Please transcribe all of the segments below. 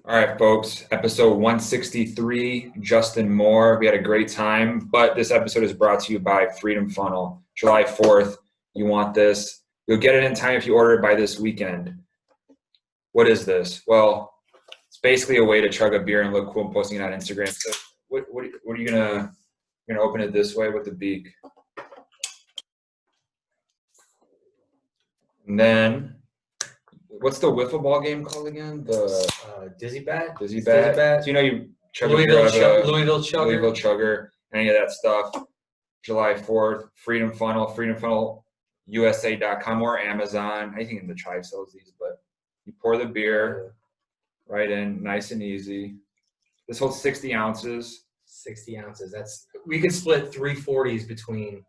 All right, folks, episode 163, Justin Moore. We had a great time, but this episode is brought to you by Freedom Funnel. July 4th, you want this. You'll get it in time if you order it by this weekend. What is this? Well, it's basically a way to chug a beer and look cool and posting it on Instagram. So what are you gonna open it this way with the beak? And then, what's the wiffle ball game called again? The Dizzy Bat. Dizzy Bat. So you chug Louisville a beer out of Louisville Chugger. Louisville Chugger, any of that stuff. July 4th, Freedom Funnel, freedomfunnelusa.com or Amazon. I think in the Tribe sells these, but you pour the beer right in, nice and easy. This holds 60 ounces. 60 ounces. We could split 340s between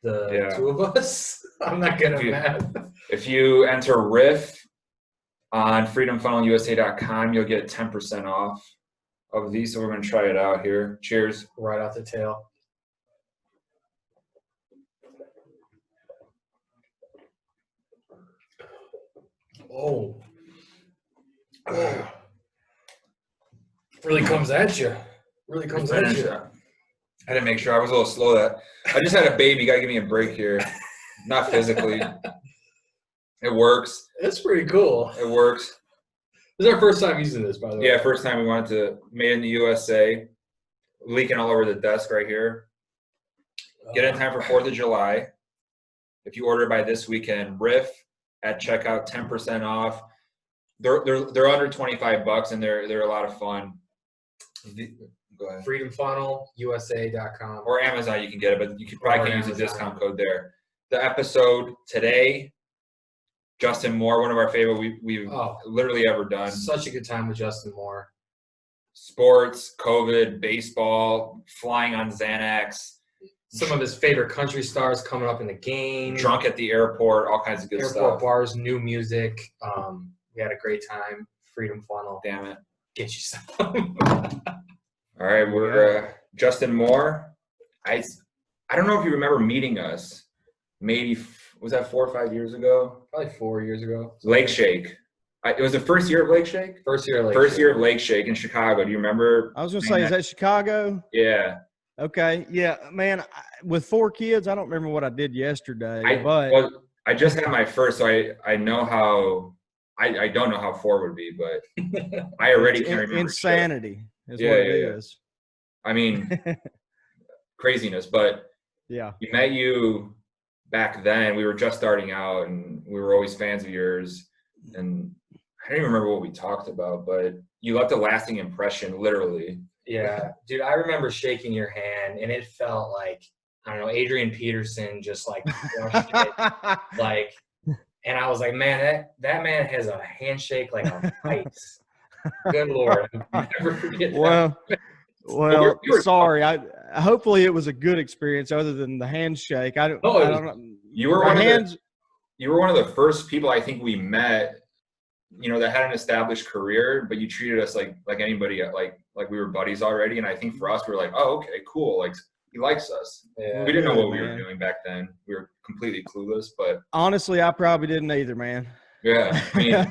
the two of us. I'm not good at math. If you enter Riff on freedomfunnelusa.com, you'll get 10% off of these. So we're going to try it out here. Cheers. Right off the tail. Oh. Really comes at you. Really comes at you. I didn't make sure. I was a little slow. I just had a baby. You got to give me a break here. Not physically. It works. That's pretty cool. It works. This is our first time using this, by the way. Yeah, first time we wanted to. Made in the USA. Leaking all over the desk right here. Get in time for 4th of July. If you order by this weekend, Riff at checkout, 10% off. They're under $25 and they're a lot of fun. Go ahead. freedomfunnelusa.com or Amazon, you can get it, but you probably can use a discount code there. The episode today, Justin Moore, one of our favorite we've literally ever done. Such a good time with Justin Moore. Sports, COVID, baseball, flying on Xanax. Some of his favorite country stars coming up in the game. Drunk at the airport, all kinds of good stuff. Airport bars, new music. We had a great time. Freedom Funnel. Damn it. Get you some. All right, we're Justin Moore. I don't know if you remember meeting us. Maybe, was that 4 or 5 years ago? Probably 4 years ago. Lake Shake. It was the first year of Lake Shake? First year of Lake Shake in Chicago. Do you remember? I was going to say, is that Chicago? Yeah. Okay. Yeah, man, with 4 kids, I don't remember what I did yesterday. I just had my first, so I know how – I don't know how 4 would be, but I already can't remember. Insanity is what it is. I mean, craziness. But yeah, we met you back then. We were just starting out, and we were always fans of yours. And I don't even remember what we talked about, but you left a lasting impression, literally. Yeah, dude, I remember shaking your hand, and it felt like, I don't know, Adrian Peterson just like crushed it. Like, and I was like, man, that man has a handshake like on ice. Good Lord. I'll never forget that. Well, sorry. Hopefully it was a good experience other than the handshake. I don't know. You were one of the first people I think we met, that had an established career, but you treated us like anybody, like we were buddies already. And I think for us, we were like, oh, okay, cool. Like, he likes us. Yeah, we didn't know what we were doing back then. We were completely clueless, but honestly, I probably didn't either, man. Yeah. I mean,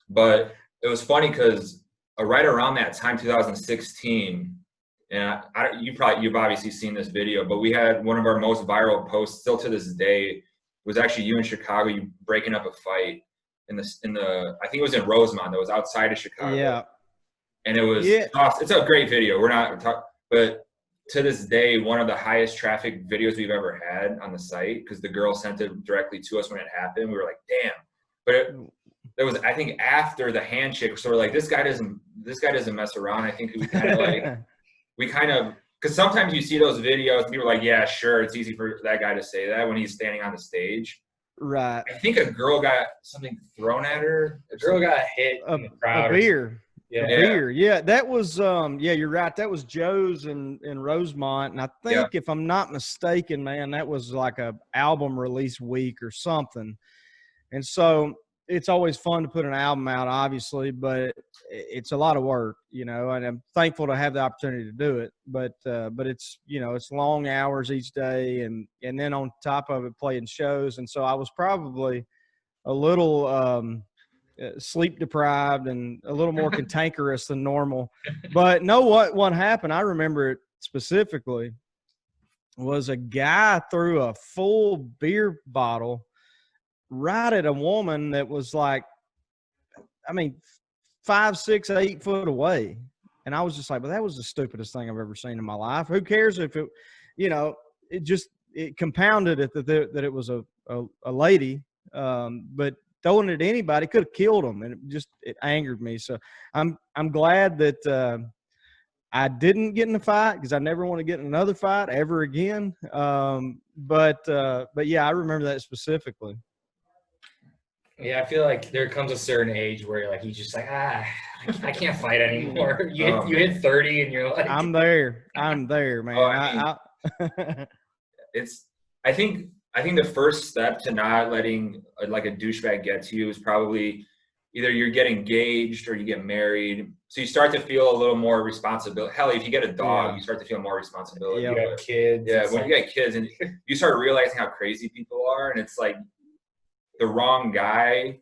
but it was funny because right around that time, 2016, and you've obviously seen this video, but we had one of our most viral posts still to this day was actually you in Chicago, you breaking up a fight in the I think it was in Rosemont, that was outside of Chicago. Yeah. And it was awesome. It's a great video. We're not talking, but to this day, one of the highest traffic videos we've ever had on the site, because the girl sent it directly to us when it happened. We were like, damn. But it was, I think, after the handshake, so we're like, this guy doesn't mess around. I think we kind of because sometimes you see those videos and people are like, yeah, sure, it's easy for that guy to say that when he's standing on the stage. Right. I think a girl got something thrown at her. A girl got hit in the crowd. A beer. Yeah. Beer. Yeah, that was you're right. That was Joe's in Rosemont. And I think if I'm not mistaken, man, that was like a album release week or something. And so it's always fun to put an album out, obviously, but it's a lot of work, and I'm thankful to have the opportunity to do it. But it's, it's long hours each day and then on top of it playing shows. And so I was probably a little sleep deprived and a little more cantankerous than normal. But what happened, I remember it specifically, was a guy threw a full beer bottle right at a woman that was like, I mean, 5, 6, 8 foot away. And I was just like, well, that was the stupidest thing I've ever seen in my life. Who cares if it, it compounded it that it was a lady. But throwing it at anybody could have killed them. And it angered me. So I'm glad that I didn't get in a fight, because I never want to get in another fight ever again. But yeah, I remember that specifically. Yeah, I feel like there comes a certain age where you're just like, I can't fight anymore. You hit 30 and you're like, I'm there, man. Oh, I think the first step to not letting like a douchebag get to you is probably either you get engaged or you get married. So you start to feel a little more responsibility. Hell, if you get a dog, you start to feel more responsibility. You got kids. Yeah, when you get kids and you start realizing how crazy people are, and it's like the wrong guy.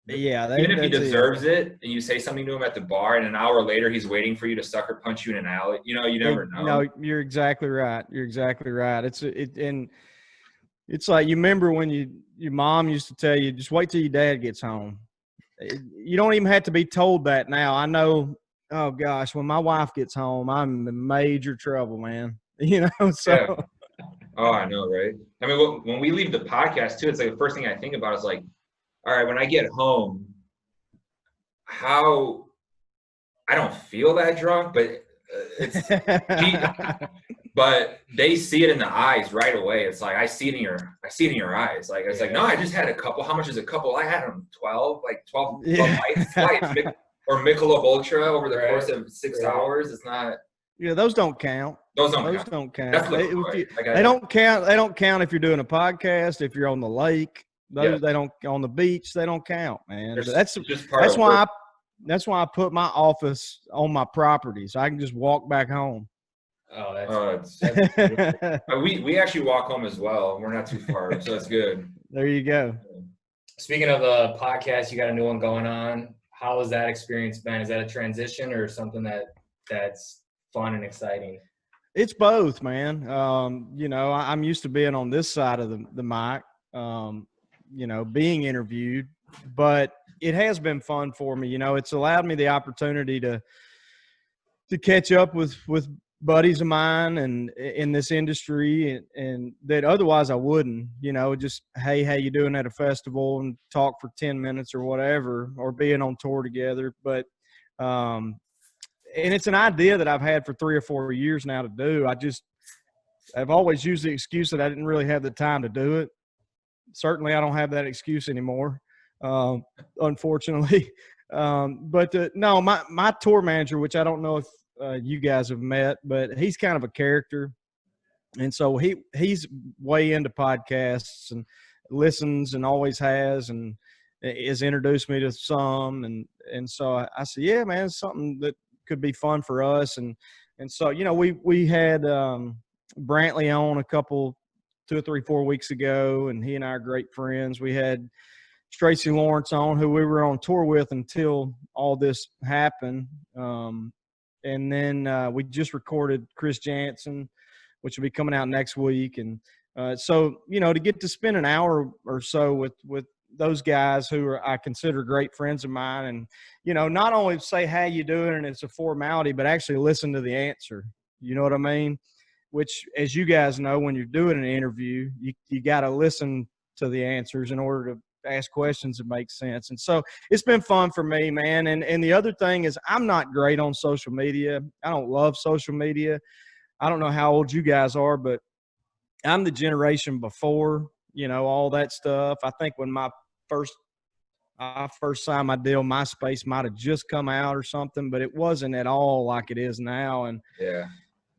Yeah, even if he deserves it, and you say something to him at the bar, and an hour later he's waiting for you to sucker punch you in an alley. You never know. No, you're exactly right. And it's like, you remember when your mom used to tell you, just wait till your dad gets home. You don't even have to be told that now. I know, oh gosh, when my wife gets home, I'm in major trouble, man. So. Yeah. Oh, I know, right? I mean, when we leave the podcast too, it's like the first thing I think about is like, all right, when I get home, how I don't feel that drunk, but but they see it in the eyes right away. It's like, I see it in your eyes. Like, it's like, no, I just had a couple. How much is a couple? I had them 12 lights, or Michelob Ultra over the course of 6 hours. It's not. Yeah, those don't count. Those don't count. They don't count. They don't count if you're doing a podcast, if you're on the lake. They don't, on the beach. They don't count, man. That's why I put my office on my property, so I can just walk back home. Oh, that's we actually walk home as well. We're not too far, so it's good. There you go. Speaking of the podcast, you got a new one going on. How has that experience been? Is that a transition or something that's fun and exciting? It's both, man. I'm used to being on this side of the mic, being interviewed, but it has been fun for me. It's allowed me the opportunity to catch up with buddies of mine and in this industry, and that otherwise I wouldn't, just, hey, how you doing at a festival, and talk for 10 minutes or whatever, or being on tour together. But, and it's an idea that I've had for 3 or 4 years now to do. I've always used the excuse that I didn't really have the time to do it. Certainly I don't have that excuse anymore, unfortunately. No, my tour manager, which I don't know if you guys have met, but he's kind of a character. And so he's way into podcasts and listens and always has, and has introduced me to some. And so I said, yeah, man, it's something that could be fun for us. And so, we had Brantley on a couple, 2 or 3, 4 weeks ago, and he and I are great friends. We had Tracy Lawrence on, who we were on tour with until all this happened. And then we just recorded Chris Jansen, which will be coming out next week. And so, to get to spend an hour or so with those guys who I consider great friends of mine, and, not only say, how you doing, and it's a formality, but actually listen to the answer. You know what I mean? Which, as you guys know, when you're doing an interview, you got to listen to the answers in order to ask questions that make sense. And so it's been fun for me, man. And the other thing is, I'm not great on social media. I don't love social media. I don't know how old you guys are, but I'm the generation before, all that stuff. I think when I first signed my deal, MySpace might have just come out or something, but it wasn't at all like it is now. And yeah.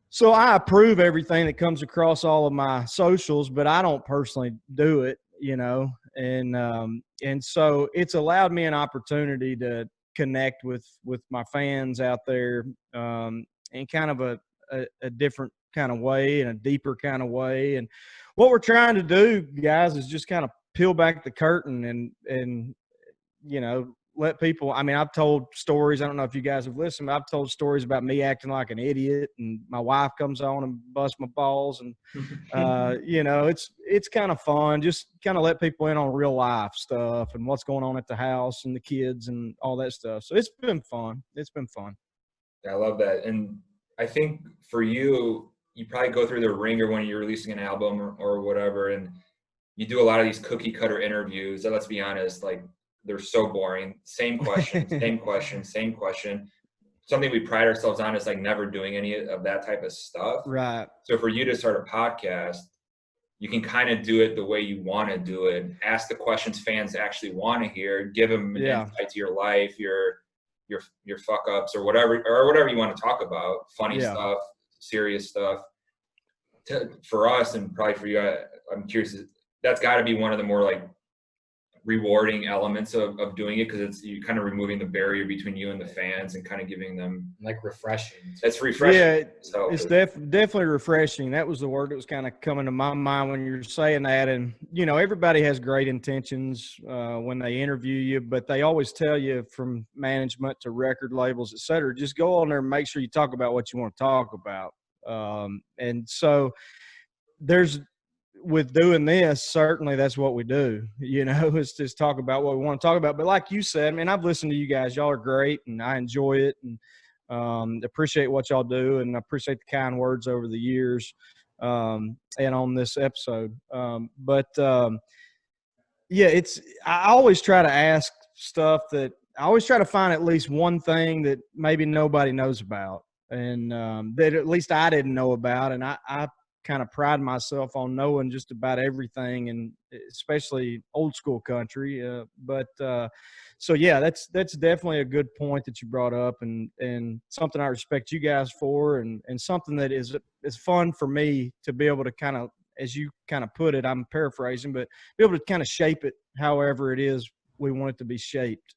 So I approve everything that comes across all of my socials, but I don't personally do it, and so it's allowed me an opportunity to connect with my fans out there, in kind of a different kind of way, and a deeper kind of way. And what we're trying to do, guys, is just kind of peel back the curtain and let people, I mean, I've told stories. I don't know if you guys have listened, but I've told stories about me acting like an idiot, and my wife comes on and busts my balls. And, you know, it's kind of fun. Just kind of let people in on real life stuff and what's going on at the house and the kids and all that stuff. So it's been fun. It's been fun. I love that. And I think for you, you probably go through the ringer when you're releasing an album or whatever, and you do a lot of these cookie cutter interviews that, let's be honest, like, they're so boring. Same question, same question, same question. Something we pride ourselves on is like never doing any of that type of stuff. Right. So for you to start a podcast, you can kind of do it the way you want to do it. Ask the questions fans actually want to hear. Give them an insight to your life, your fuck ups, or whatever you want to talk about. Funny stuff, serious stuff. For us, and probably for you, I'm curious. That's got to be one of the more like rewarding elements of doing it, because it's you kind of removing the barrier between you and the fans and kind of giving them like refreshing. It's refreshing. Yeah, it's definitely refreshing. That was the word that was kind of coming to my mind when you're saying that. And, you know, everybody has great intentions when they interview you, but they always tell you, from management to record labels, et cetera, just go on there and make sure you talk about what you want to talk about. And so with doing this, certainly that's what we do, you know, is just talk about what we want to talk about. But like you said, man, I've listened to you guys. Y'all are great, and I enjoy it, and appreciate what y'all do, and I appreciate the kind words over the years, and on this episode. Yeah, I always try to ask stuff that I always try to find at least one thing that maybe nobody knows about, and that at least I didn't know about. And I kind of pride myself on knowing just about everything, and especially old school country. So yeah, that's definitely a good point that you brought up, and something I respect you guys for, and something that is fun for me to be able to kind of, as you kind of put it, I'm paraphrasing, but be able to kind of shape it however it is we want it to be shaped.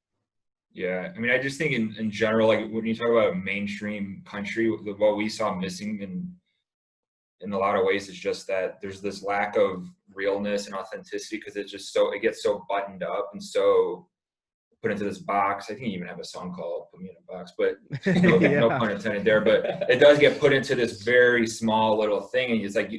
Yeah. I mean, I just think in general, like when you talk about mainstream country, what we saw missing in a lot of ways is just that there's this lack of realness and authenticity, because it gets so buttoned up and so put into this box. I think you even have a song called "Put Me in a Box," but no pun intended there. But it does get put into this very small little thing, and it's like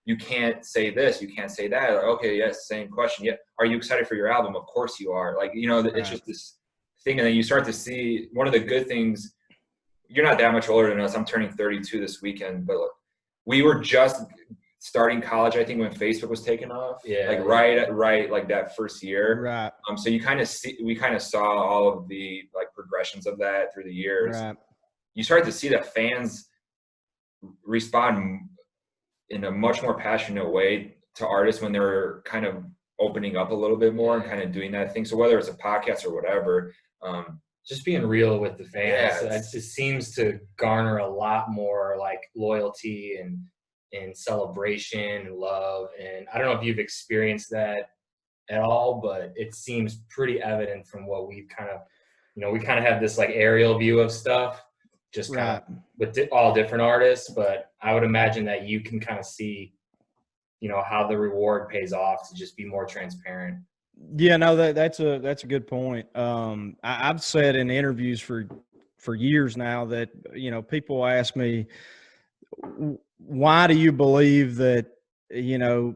you can't say this, you can't say that. Like, okay, yes, same question. Yeah, are you excited for your album? Of course you are. Like, you know, it's just this thing, and then you start to see one of the good things. You're not that much older than us. I'm turning 32 this weekend, but look, we were just starting college, I think, when Facebook was taking off. Yeah. Like right, like that first year. Right. So we kind of saw all of the like progressions of that through the years. Right. You start to see that fans respond in a much more passionate way to artists when they're kind of opening up a little bit more and kind of doing that thing. So whether it's a podcast or whatever, just being real with the fans, it just seems to garner a lot more like loyalty and celebration and love. And I don't know if you've experienced that at all, but it seems pretty evident from what we've kind of, you know, we kind of have this like aerial view of stuff, just kind of with all different artists. But I would imagine that you can kind of see, you know, how the reward pays off to just be more transparent. Yeah, no, that's a good point. I've said in interviews for years now that, you know, people ask me, why do you believe that, you know,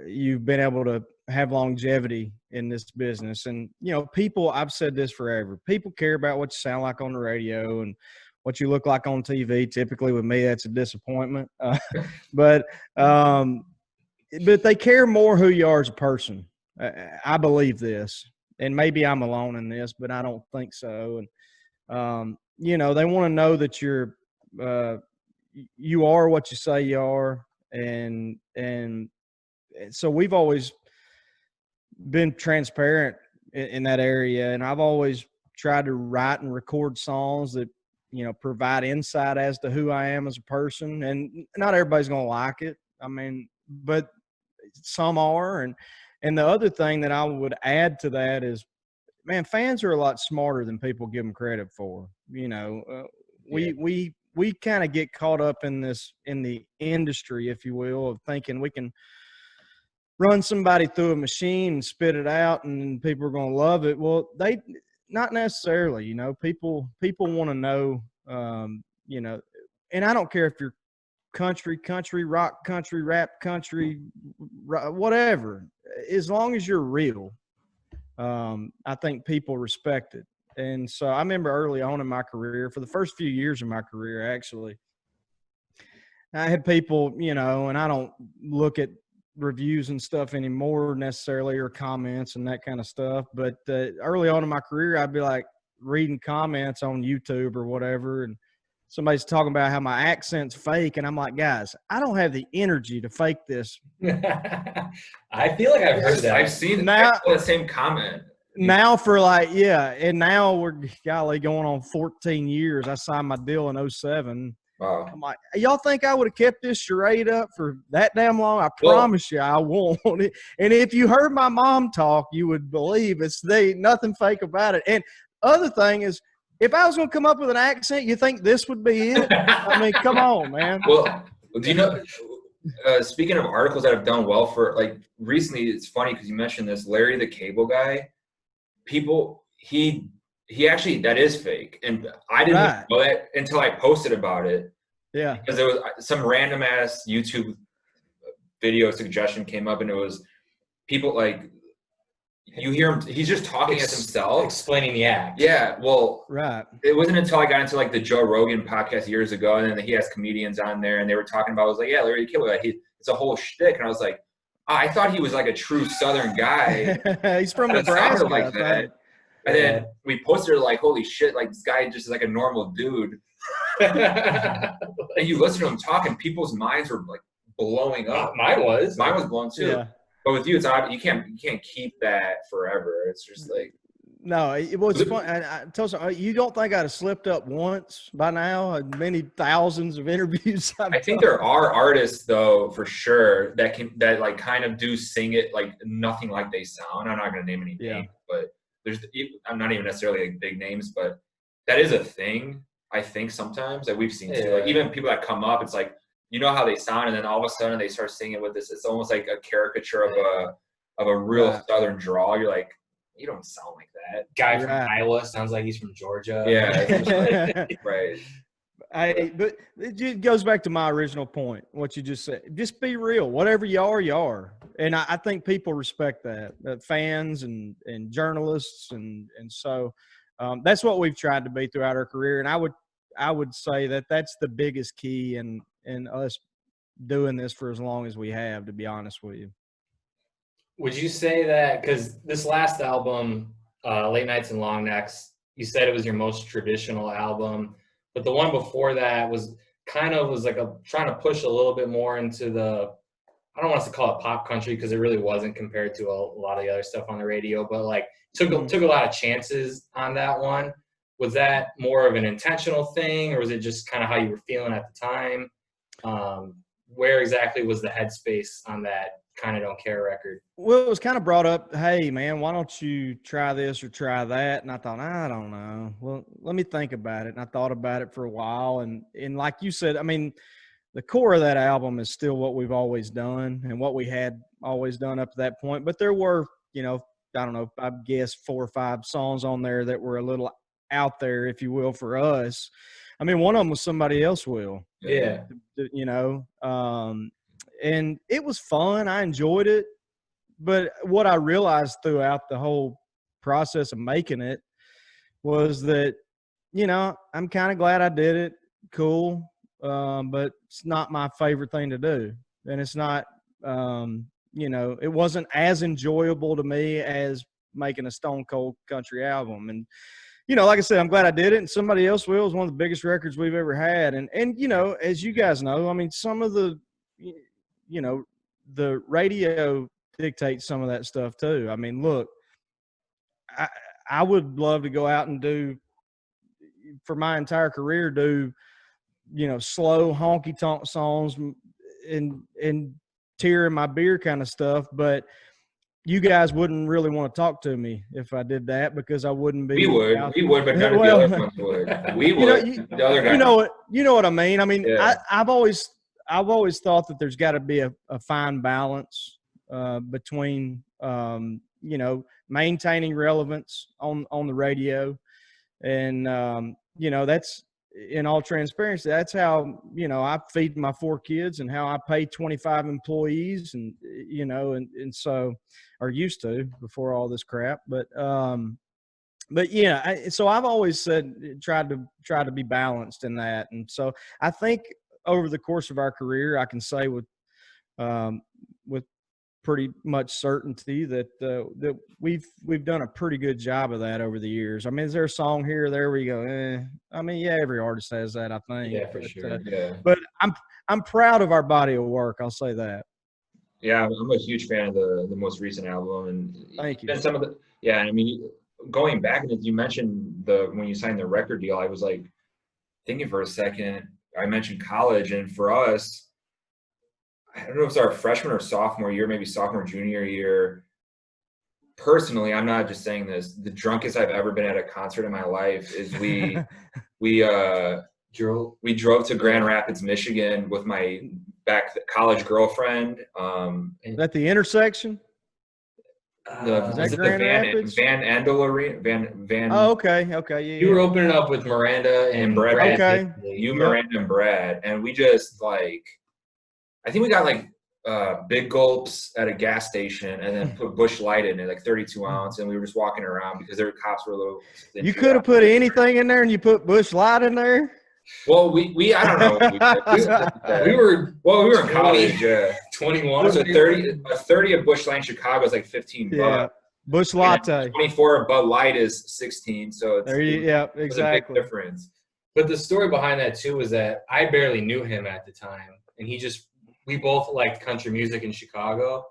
you've been able to have longevity in this business? And, you know, I've said this forever, people care about what you sound like on the radio and what you look like on TV. Typically with me, that's a disappointment. But they care more who you are as a person. I believe this, and maybe I'm alone in this, but I don't think so. And, you know, they want to know that you are what you say you are. And so we've always been transparent in that area. And I've always tried to write and record songs that, you know, provide insight as to who I am as a person. And not everybody's going to like it. I mean, but some are. And the other thing that I would add to that is, man, fans are a lot smarter than people give them credit for. You know, we kind of get caught up in the industry, if you will, of thinking we can run somebody through a machine and spit it out and people are going to love it. Well, not necessarily. You know, people want to know. You know, and I don't care if you're country, rock, country, rap, country, whatever. As long as you're real, I think people respect it. And so I remember early on in my career, for the first few years of my career, actually, I had people, you know, and I don't look at reviews and stuff anymore necessarily, or comments and that kind of stuff. But early on in my career, I'd be like reading comments on YouTube or whatever, and somebody's talking about how my accent's fake, and I'm like, guys, I don't have the energy to fake this. I feel like I've heard that. I've seen now the same comment. Now for like, yeah, and now we're golly going on 14 years. I signed my deal in 2007. Wow. I'm like, y'all think I would have kept this charade up for that damn long? I promise you I won't. And if you heard my mom talk, you would believe nothing fake about it. And other thing is, if I was going to come up with an accent, you think this would be it? I mean, come on, man. Well, do you know, speaking of articles that have done well for, like, recently, it's funny because you mentioned this, Larry the Cable Guy, he actually, that is fake. And I didn't know that until I posted about it. Yeah. Because there was some random ass YouTube video suggestion came up, and it was people like, you hear him, he's just talking as himself. Explaining the act. Yeah, well, right. It wasn't until I got into like the Joe Rogan podcast years ago, and then he has comedians on there, and they were talking about, I was like, yeah, Larry the Cable Guy, it's a whole shtick. And I was like, I thought he was like a true Southern guy. He's from Nebraska. Like that. And then we posted like, holy shit, like this guy just is like a normal dude. And you listen to him talking, people's minds were like blowing up. Mine was blown too. Yeah. But with you, it's you can't keep that forever. It's just like, no, it was fun. I tell you, you don't think I'd have slipped up once by now? Many thousands of interviews. I think there are artists though, for sure, that like kind of do sing it like nothing like they sound. I'm not going to name any names, but I'm not even necessarily like big names, but that is a thing. I think sometimes that we've seen too. Like even people that come up, it's like, you know how they sound, and then all of a sudden they start singing with this. It's almost like a caricature of a real Southern draw. You're like, you don't sound like that. Guy from Iowa sounds like he's from Georgia. Yeah, right. But it goes back to my original point, what you just said. Just be real. Whatever you are, you are. And I think people respect that fans and journalists. And so that's what we've tried to be throughout our career. And I would say that that's the biggest key in us doing this for as long as we have, to be honest with you. Would you say that, because this last album, Late Nights and Long Necks, you said it was your most traditional album, but the one before that was like trying to push a little bit more into I don't want to call it pop country, because it really wasn't compared to a lot of the other stuff on the radio, but like took a lot of chances on that one. Was that more of an intentional thing, or was it just kind of how you were feeling at the time? Where exactly was the headspace on that Kind of Don't Care record? Well, it was kind of brought up, hey, man, why don't you try this or try that? And I thought, I don't know. Well, let me think about it. And I thought about it for a while. And like you said, I mean, the core of that album is still what we've always done and what we had always done up to that point. But there were, I don't know, I guess 4 or 5 songs on there that were a little out there, if you will, for us. I mean, one of them was Somebody Else Will. Yeah. And it was fun. I enjoyed it. But what I realized throughout the whole process of making it was that, I'm kind of glad I did it. Cool. But it's not my favorite thing to do. And it's not, it wasn't as enjoyable to me as making a Stone Cold country album. And, like I said, I'm glad I did it. And Somebody Else Will is one of the biggest records we've ever had. And as you guys know, I mean, some of the, the radio dictates some of that stuff too. I mean, look, I would love to go out and do, for my entire career, slow honky tonk songs and tear in my beer kind of stuff. But you guys wouldn't really want to talk to me if I did that, because I wouldn't be. We would, but none of the other ones would. We would. The other guy. You know what I mean? I mean, yeah. I've always thought that there's got to be a fine balance between, you know, maintaining relevance on the radio. And, you know, that's, in all transparency, that's how, you know, I feed my 4 kids and how I pay 25 employees, and, you know, and so, or used to before all this crap. But yeah, so I've always said, try to be balanced in that. And so I think over the course of our career, I can say with pretty much certainty that that we've done a pretty good job of that over the years. I mean, is there a song here or there where you go, I mean, yeah, every artist has that, I think. Yeah, for sure. But I'm proud of our body of work. I'll say that. Yeah, I'm a huge fan of the most recent album, and thank you. And some of the I mean, going back, and you mentioned when you signed the record deal, I was like thinking for a second. I mentioned college, and for us, I don't know if it's our freshman or sophomore year, maybe sophomore, junior year. Personally, I'm not just saying this. The drunkest I've ever been at a concert in my life is we drove to Grand Rapids, Michigan with my college girlfriend. At the intersection? Is that Grand Rapids? Van Andel Arena. Oh, okay. Yeah. You were opening up with Miranda and Brad. Okay. Miranda and Brad, and we just I think we got big gulps at a gas station, and then put Busch Light in it, 32 ounce, and we were just walking around because their cops were a little. You could have put anything in there, and you put Busch Light in there. Well, we I don't know. we were in college. 21. So 30 of Busch Light in Chicago is like $15. Busch Latte. 24 of Bud Light is 16. So it's exactly. It's a big difference. But the story behind that too was that I barely knew him at the time, and we both liked country music in Chicago.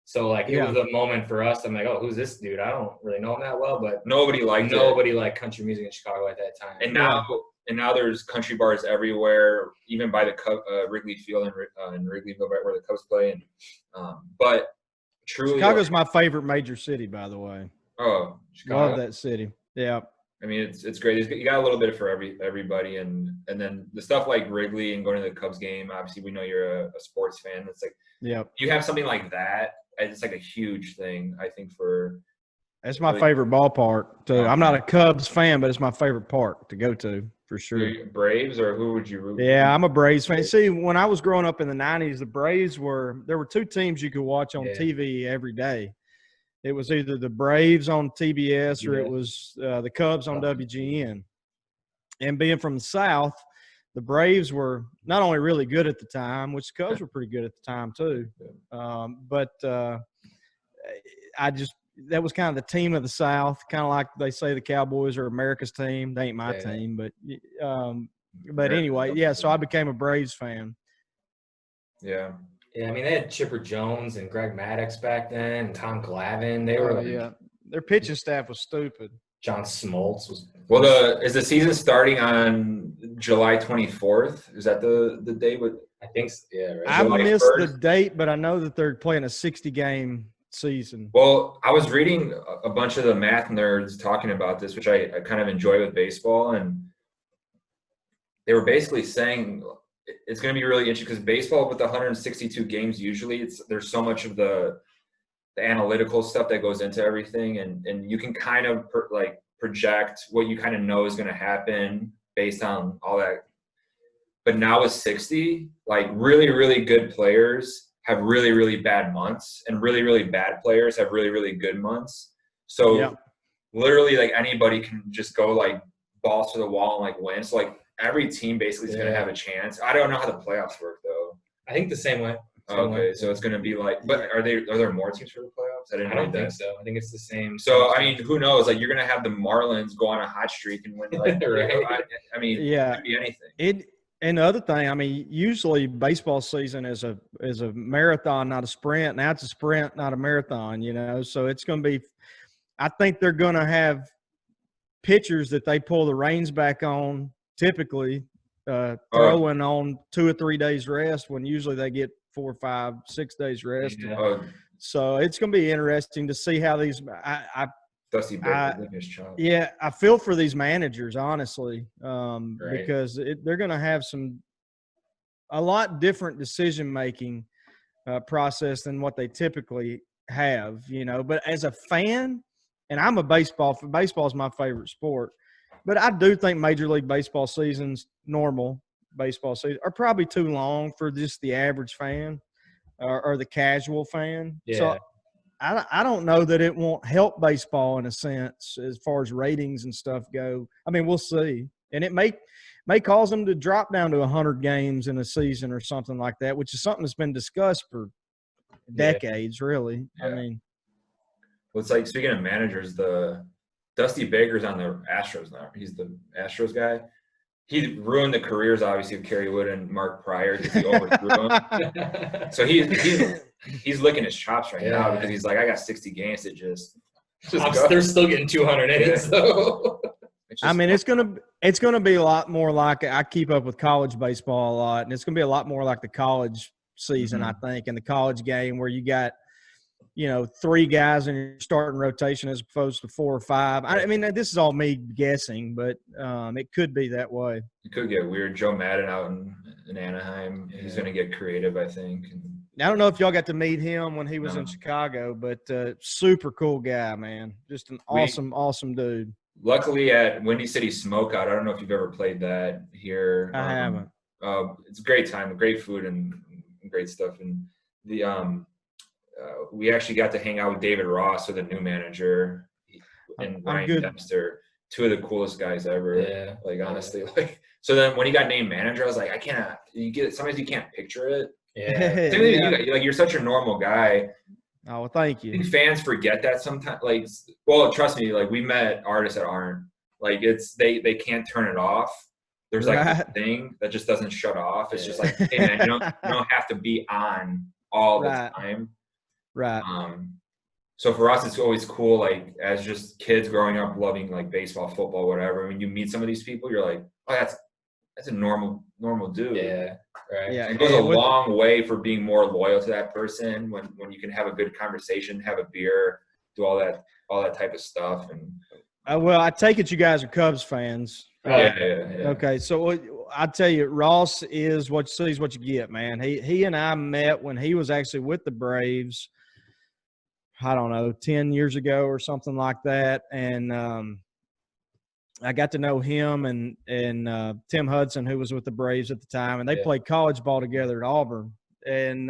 So it was a moment for us. I'm like, oh, who's this dude? I don't really know him that well, but nobody liked country music in Chicago at that time. And now there's country bars everywhere, even by the Wrigley Field in Wrigleyville, right where the Cubs play. And but truly, Chicago's my favorite major city, by the way. Oh, Chicago. Love that city. Yeah. I mean, it's great. You got a little bit for everybody, and then the stuff like Wrigley and going to the Cubs game. Obviously, we know you're a sports fan. It's you have something like that. It's a huge thing, I think, for. That's my favorite ballpark too. I'm not a Cubs fan, but it's my favorite park to go to for sure. Braves, or who would you root for? Yeah, I'm a Braves fan. See, when I was growing up in the 90s, the Braves there were 2 teams you could watch on TV every day. It was either the Braves on TBS or it was the Cubs on WGN. And being from the South, the Braves were not only really good at the time, which the Cubs were pretty good at the time too, but that was kind of the team of the South, kind of like they say the Cowboys are America's team. They ain't my team, but anyway, so I became a Braves fan. Yeah. Yeah, I mean, they had Chipper Jones and Greg Maddux back then, and Tom Glavine. They were their pitching staff was stupid. John Smoltz was. Well, is the season starting on July 24th? Is that the day? I think so, yeah. Right. I missed the date, but I know that they're playing a 60-game season. Well, I was reading a bunch of the math nerds talking about this, which I kind of enjoy with baseball, and they were basically saying it's going to be really interesting because baseball with 162 games, usually there's so much of the analytical stuff that goes into everything, and you can kind of project what you kind of know is going to happen based on all that. But now with 60, really, really good players have really, really bad months, and really, really bad players have really, really good months. So literally anybody can just go balls to the wall and win. So every team basically is going to have a chance. I don't know how the playoffs work though. I think the same way. Okay, so it's going to be but are there more teams for the playoffs? I don't think so. I think it's the same. So I mean, who knows? You're going to have the Marlins go on a hot streak and win. Right? I mean, it could be anything. And the other thing, I mean, usually baseball season is a marathon, not a sprint. Now it's a sprint, not a marathon. So it's going to be. I think they're going to have pitchers that they pull the reins back on. Typically, throwing on 2 or 3 days rest when usually they get 4, 5, 6 days rest. So it's going to be interesting to see how these. I feel for these managers, honestly, because they're going to have a lot different decision making process than what they typically have, you know. But as a fan, and I'm a baseball is my favorite sport, but I do think Major League Baseball seasons, normal baseball season, are probably too long for just the average fan or the casual fan. Yeah. So I don't know that it won't help baseball in a sense as far as ratings and stuff go. I mean, we'll see. And it may cause them to drop down to 100 games in a season or something like that, which is something that's been discussed for decades, really. Yeah. I mean, well, it's like, speaking of managers, the Dusty Baker's on the Astros now. He's the Astros guy. He ruined the careers, obviously, of Kerry Wood and Mark Pryor because he overthrew him. So he's licking his chops right now because he's like, I got 60 games to just they're still getting 200 innings, though. I mean, it's gonna be a lot more like, I keep up with college baseball a lot, and it's gonna be a lot more like the college season, I think, in the college game where you got, you know, 3 guys in your starting rotation as opposed to 4 or 5. I mean, this is all me guessing, but it could be that way. It could get weird. Joe Madden out in Anaheim, he's going to get creative, I think. I don't know if y'all got to meet him when he was in Chicago, but super cool guy, man. Just an awesome dude. Luckily at Windy City Smokeout, I don't know if you've ever played that here. I haven't. It's a great time, great food and great stuff. And we actually got to hang out with David Ross, so the new manager, and Ryan Dempster, 2 of the coolest guys ever. Yeah. Like, honestly, like, so then when he got named manager, I was like, sometimes you can't picture it. Yeah. Same thing with you, like, you're such a normal guy. Oh, well, thank you. I think fans forget that sometimes. Like, well, trust me, like, we met artists that aren't, like, they can't turn it off. There's like a thing that just doesn't shut off. It's just like, hey man, you don't have to be on all the time. Right. So for us, it's always cool, like, as just kids growing up loving like baseball, football, whatever. When you meet some of these people, you're like, oh, that's a normal dude. Yeah. Right. Yeah. It goes a long way for being more loyal to that person when you can have a good conversation, have a beer, do all that type of stuff. And well, I take it you guys are Cubs fans. Yeah. Okay, so I tell you, Ross is what you see is what you get, man. He and I met when he was actually with the Braves. I don't know, 10 years ago or something like that, and I got to know him and Tim Hudson, who was with the Braves at the time, and they played college ball together at Auburn, and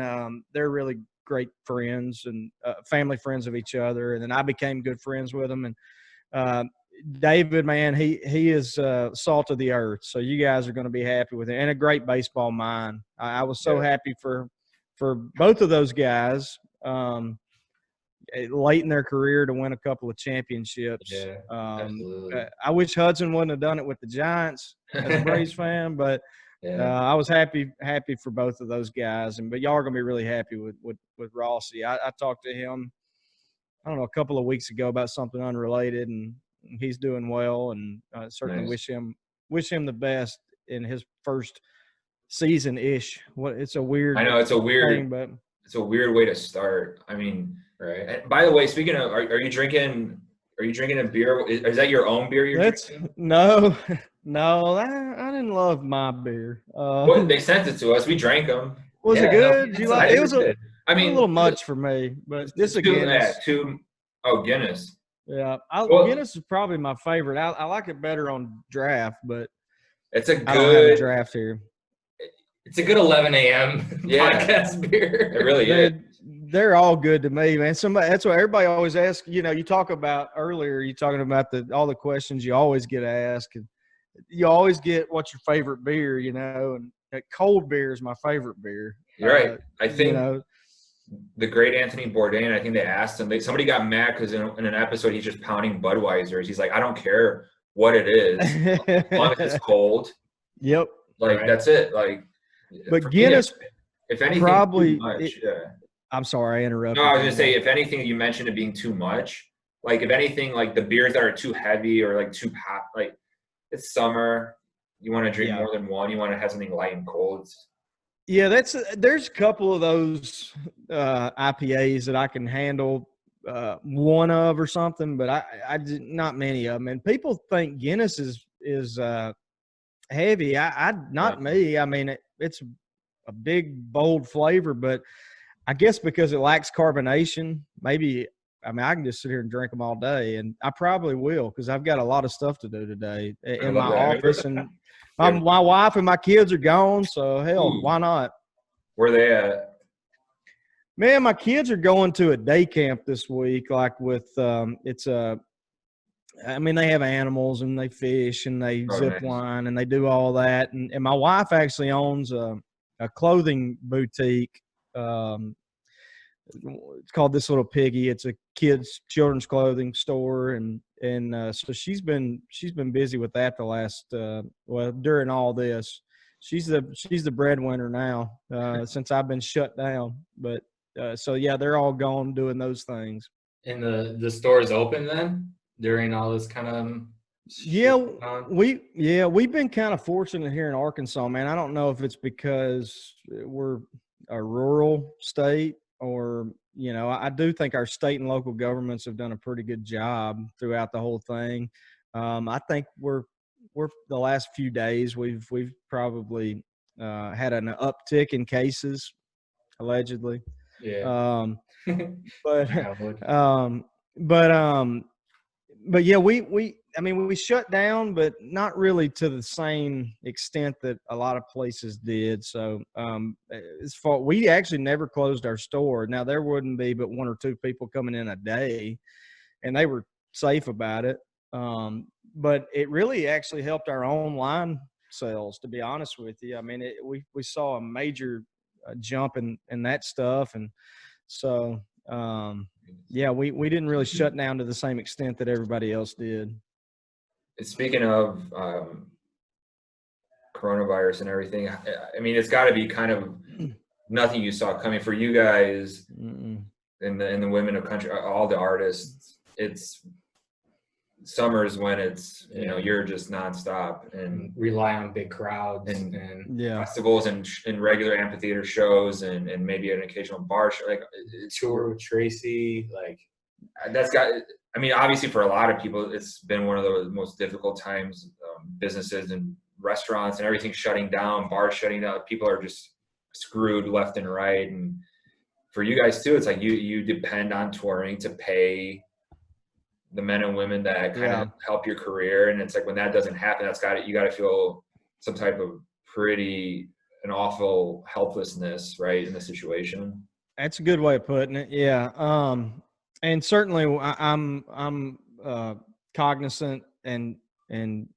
they're really great friends and family friends of each other. And then I became good friends with them, and David, man, he is salt of the earth. So you guys are going to be happy with him, and a great baseball mind. I was so happy for both of those guys late in their career to win a couple of championships. Yeah, absolutely. I wish Hudson wouldn't have done it with the Giants as a Braves fan, but I was happy for both of those guys. But y'all are going to be really happy with Rossi. I talked to him, I don't know, a couple of weeks ago about something unrelated, and he's doing well, and certainly wish him the best in his first season-ish. It's a weird. I know it's a weird thing, but it's a weird way to start. I mean, right. And by the way, speaking of, are you drinking a beer? Is that your own beer you're drinking? No, I didn't love my beer. Well, they sent it to us. We drank them. Was it good? No, it was a little much for me, but this is Guinness. Guinness. Yeah, Guinness is probably my favorite. I like it better on draft, but it's a I don't have a good draft here. It's a good 11 a.m. podcast beer. It really is. They're all good to me, man. That's what everybody always asks. You know, you talk about earlier. You talking about all the questions you always get asked, and you always get what's your favorite beer. You know, and cold beer is my favorite beer. You're right. I think the great Anthony Bourdain. I think they asked him. Somebody got mad because in an episode he's just pounding Budweisers. He's like, I don't care what it is, as long as it's cold. Yep. Like that's it. Like, but Guinness, if anything, probably. I'm sorry, I interrupted. No, I was gonna say, if anything, you mentioned it being too much. Like, if anything, like the beers that are too heavy or like too hot, like it's summer, you want to drink more than one. You want to have something light and cold. Yeah, there's a couple of those IPAs that I can handle one of or something, but I not many of them. And people think Guinness is heavy. Not me. I mean, it's a big, bold flavor, but I guess because it lacks carbonation, maybe. I mean, I can just sit here and drink them all day, and I probably will because I've got a lot of stuff to do today in my office, and my wife and my kids are gone. So hell, why not? Where they at? Man, my kids are going to a day camp this week. Like with I mean, they have animals and they fish and they zip line and they do all that. And my wife actually owns a clothing boutique. It's called This Little Piggy. It's a children's clothing store, and so she's been busy with that the last during all this. She's the breadwinner now since I've been shut down. But so yeah, they're all gone doing those things. And the store is open then during all this kind of. We've been kind of fortunate here in Arkansas, man. I don't know if it's because we're a rural state. Or, I do think our state and local governments have done a pretty good job throughout the whole thing. I think we're the last few days we've probably had an uptick in cases, allegedly. Yeah. But yeah, we shut down, but not really to the same extent that a lot of places did. So we actually never closed our store. Now there wouldn't be but one or two people coming in a day, and they were safe about it. But it really actually helped our online sales, to be honest with you. I mean, we saw a major jump in that stuff, and so. Yeah, we didn't really shut down to the same extent that everybody else did. Speaking of coronavirus and everything, I mean, it's got to be kind of nothing you saw coming for you guys and the women of country, all the artists. It's summers when it's you're just nonstop and rely on big crowds and festivals and regular amphitheater shows and maybe an occasional bar show, like tour with Tracy. Like that's got. I mean, obviously for a lot of people, it's been one of the most difficult times. Businesses and restaurants and everything shutting down, bars shutting down. People are just screwed left and right. And for you guys too, it's like you depend on touring to pay the men and women that kind of help your career. And it's like when that doesn't happen, you got to feel some type of an awful helplessness, right, in the situation. That's a good way of putting it. Yeah. And certainly I'm cognizant and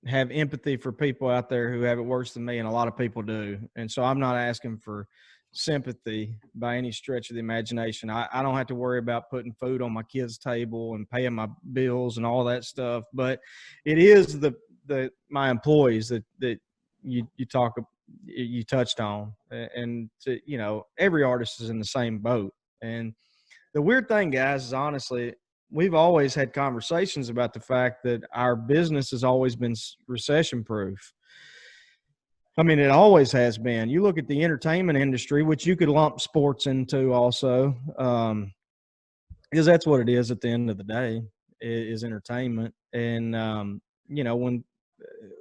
have empathy for people out there who have it worse than me, and a lot of people do. And so I'm not asking for sympathy by any stretch of the imagination. I don't have to worry about putting food on my kids' table and paying my bills and all that stuff. But it is my employees that you touched on, and every artist is in the same boat. And the weird thing, guys, is honestly, we've always had conversations about the fact that our business has always been recession proof. I mean, it always has been. You look at the entertainment industry, which you could lump sports into also, because that's what it is at the end of the day, is entertainment. And,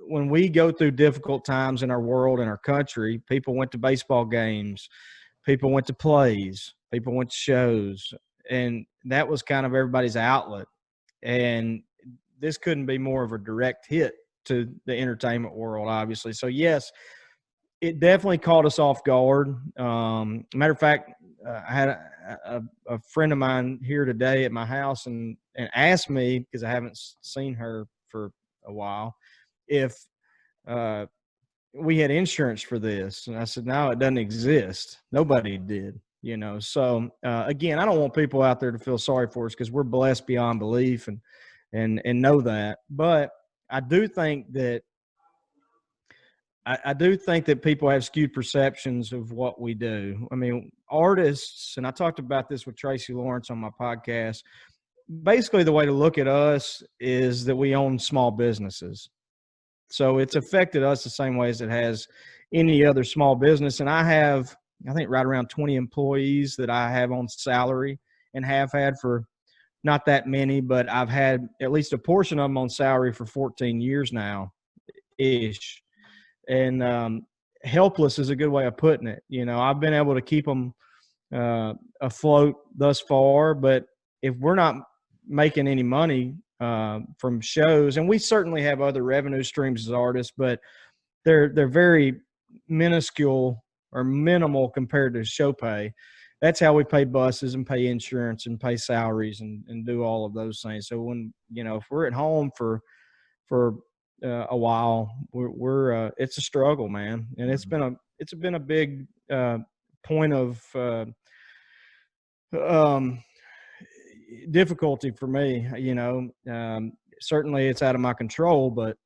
when we go through difficult times in our world and our country, people went to baseball games, people went to plays, people went to shows, and that was kind of everybody's outlet. And this couldn't be more of a direct hit to the entertainment world, obviously. So yes, it definitely caught us off guard. Matter of fact, I had a friend of mine here today at my house and asked me, because I haven't seen her for a while, if we had insurance for this. And I said, no, it doesn't exist. Nobody did, So again, I don't want people out there to feel sorry for us, because we're blessed beyond belief and know that. But I do think that people have skewed perceptions of what we do. I mean, artists, and I talked about this with Tracy Lawrence on my podcast, basically the way to look at us is that we own small businesses. So it's affected us the same way as it has any other small business. And I have, I think, right around 20 employees that I have on salary and have had for not that many, but I've had at least a portion of them on salary for 14 years now ish. And helpless is a good way of putting it. I've been able to keep them afloat thus far. But if we're not making any money from shows, and we certainly have other revenue streams as artists, but they're very minuscule or minimal compared to show pay. That's how we pay buses and pay insurance and pay salaries and do all of those things. So when, if we're at home for a while, we're it's a struggle, man. And it's been a big point of difficulty for me, certainly it's out of my control, but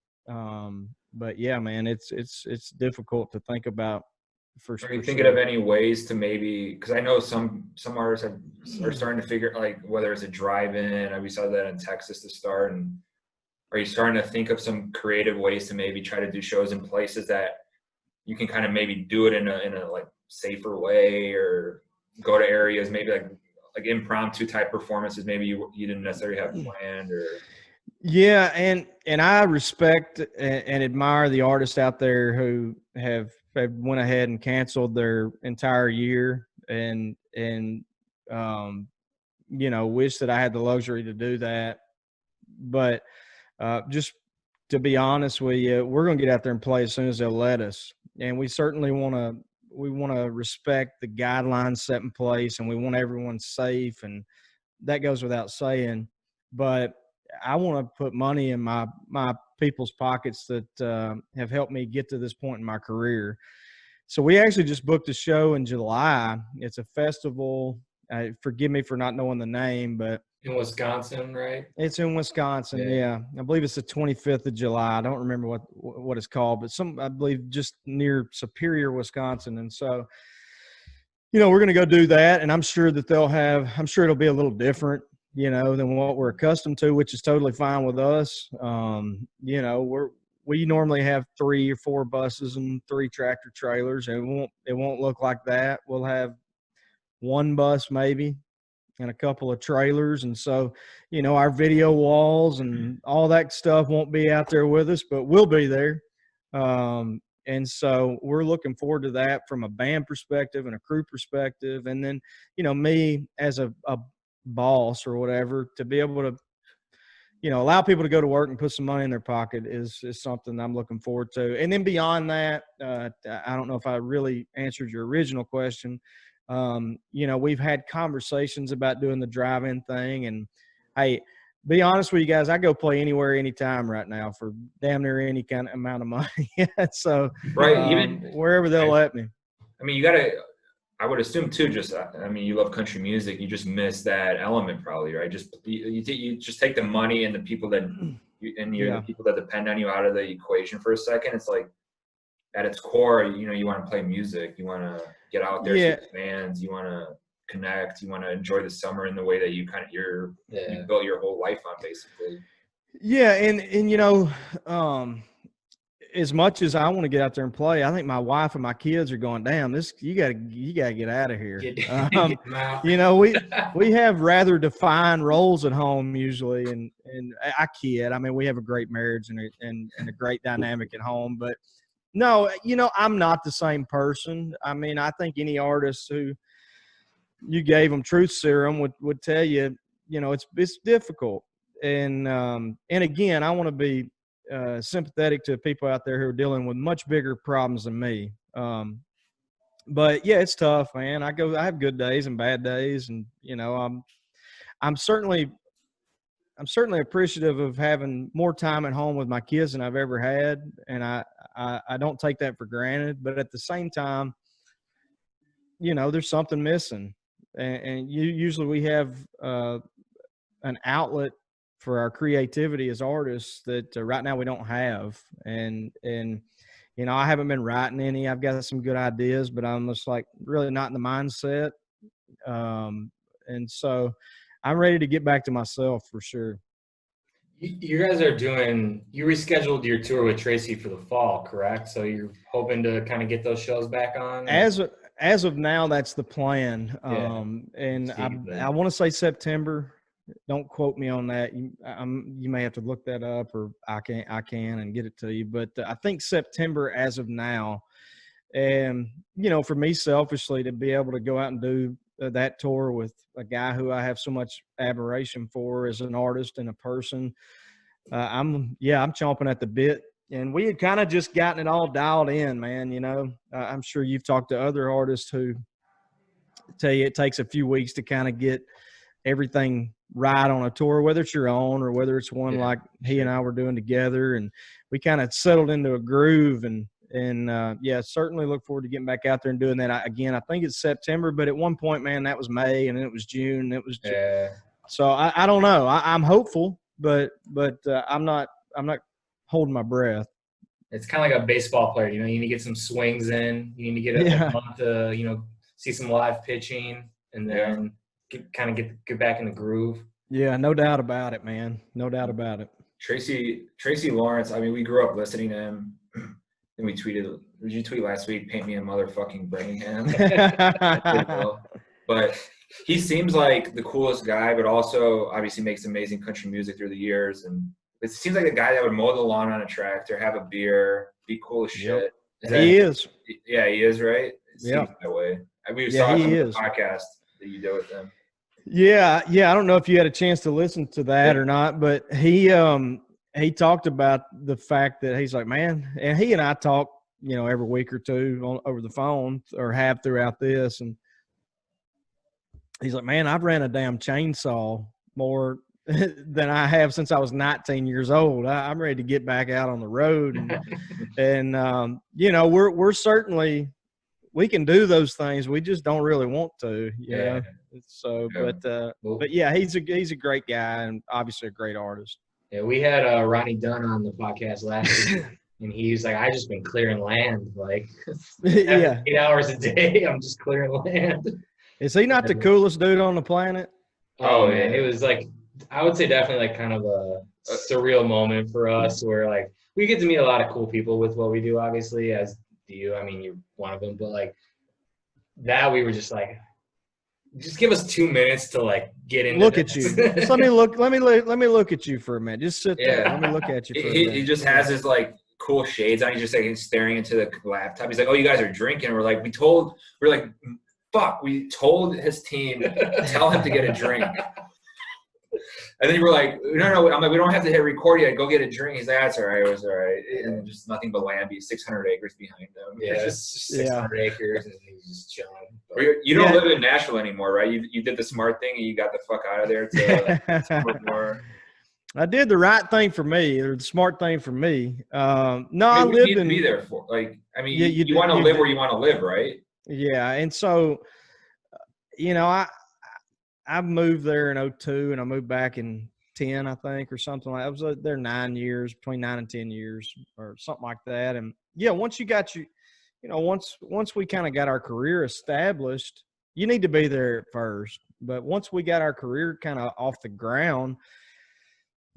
yeah, man, it's difficult to think about. Are you thinking of any ways to maybe, because I know some artists are starting to figure, like, whether it's a drive-in, we saw that in Texas to start, and are you starting to think of some creative ways to maybe try to do shows in places that you can kind of maybe do it in a like safer way, or go to areas maybe like impromptu type performances maybe you didn't necessarily have planned? Or yeah, and I respect and admire the artists out there who have went ahead and canceled their entire year and wish that I had the luxury to do that. But just to be honest with you, we're going to get out there and play as soon as they'll let us. And we certainly want to respect the guidelines set in place, and we want everyone safe, and that goes without saying. But I want to put money in my people's pockets that have helped me get to this point in my career. So we actually just booked a show in July. It's a festival. Forgive me for not knowing the name, but in Wisconsin, right? It's in Wisconsin. Yeah. I believe it's the 25th of July. I don't remember what it's called, but I believe just near Superior, Wisconsin. And so, we're going to go do that. And I'm sure that I'm sure it'll be a little different, than what we're accustomed to, which is totally fine with us. We normally have 3 or 4 buses and 3 tractor trailers, and it won't look like that. We'll have 1 bus maybe and a couple of trailers. And so, our video walls and all that stuff won't be out there with us, but we'll be there. And so we're looking forward to that from a band perspective and a crew perspective. And then, me as a boss or whatever, to be able to, allow people to go to work and put some money in their pocket is something I'm looking forward to. And then beyond that, I don't know if I really answered your original question. We've had conversations about doing the drive-in thing, and hey, be honest with you guys, I go play anywhere, anytime right now for damn near any kind of amount of money. So right, even wherever they'll let me. I would assume too, you love country music, you just miss that element probably, right? You just take the money and the people that the people that depend on you out of the equation for a second. It's like, at its core, you want to play music, you want to get out there, see fans, you want to connect, you want to enjoy the summer in the way that you built your whole life on, basically. Yeah, and as much as I want to get out there and play, I think my wife and my kids are going, damn, you gotta get out of here. We have rather defined roles at home usually, and I kid. We have a great marriage and a great dynamic at home, but no, I'm not the same person. I think any artist who you gave them truth serum would tell you, it's difficult. And again, I want to be sympathetic to people out there who are dealing with much bigger problems than me. But yeah, it's tough, man. I have good days and bad days, and I'm certainly appreciative of having more time at home with my kids than I've ever had, and I don't take that for granted. But at the same time, there's something missing, and usually we have an outlet for our creativity as artists that right now we don't have. And I haven't been writing any. I've got some good ideas, but I'm just like really not in the mindset. And so I'm ready to get back to myself for sure. You guys you rescheduled your tour with Tracy for the fall, correct? So you're hoping to kind of get those shows back on? As of now, that's the plan. And I want to say September. Don't quote me on that. You may have to look that up, or I can and get it to you. But I think September as of now. And, for me selfishly, to be able to go out and do that tour with a guy who I have so much admiration for as an artist and a person. I'm chomping at the bit. And we had kind of just gotten it all dialed in, man. You know, I'm sure you've talked to other artists who tell you it takes a few weeks to kind of get everything right on a tour, whether it's your own or whether it's one like he and I were doing together. And we kind of settled into a groove, and certainly look forward to getting back out there and doing that again. I think it's September, but at one point, man, that was May, and then it was June, and it was so I don't know. I'm hopeful, but I'm not holding my breath. It's kind of like a baseball player, you know, you need to get some swings in, you need to get a month to, you know, see some live pitching, and then get back in the groove. Yeah, no doubt about it, man. No doubt about it. Tracy Lawrence, I mean, we grew up listening to him, and we tweeted, did you tweet last week, paint me in motherfucking Birmingham? But he seems like the coolest guy, but also obviously makes amazing country music through the years. And it seems like the guy that would mow the lawn on a tractor, have a beer, be cool as shit. He is. Yeah, he is, right? It seems that way. We saw some of the podcast that you did with him. Yeah. I don't know if you had a chance to listen to that or not, but he talked about the fact that he's like, man, and he and I talk, you know, every week or two over the phone, or have throughout this, and he's like, man, I've ran a damn chainsaw more than I have since I was 19 years old. I'm ready to get back out on the road, and you know, we're certainly, we can do those things. We just don't really want to, you know? So, but yeah, he's a great guy, and obviously a great artist. Yeah, we had Ronnie Dunn on the podcast last week, and he's like, I just been clearing land, like 8 hours a day. I'm just clearing land. Is he not the coolest dude on the planet? Oh man, it was like, I would say definitely like kind of a surreal moment for us, where like we get to meet a lot of cool people with what we do, obviously, as do you. I mean, you're one of them, but like that, we were just like, just give us 2 minutes to like get into look at you. Just let me look at you for a minute. Just sit there. Let me look at you for a minute. He just has his like cool shades on. He's just like staring into the laptop. He's like, "Oh, you guys are drinking." We're like, we told his team, tell him to get a drink. And then we're like, no. I'm like, we don't have to hit record yet. Go get a drink. He's like, that's all right. It was all right. And just nothing but Lambie, 600 acres behind him. Yeah, just 600 acres, and he's just chilling. You don't live in Nashville anymore, right? You did the smart thing, and you got the fuck out of there to more. I did the right thing for me, or the smart thing for me. I lived need to be there for. Like, I mean, you want to live where you want to live, right? Yeah, and so, you know, I moved there in 2002, and I moved back in 10, I think, or something like that. I was there 9 years, between 9 and 10 years, or something like that. And yeah, once you got once we kind of got our career established, you need to be there at first. But once we got our career kind of off the ground,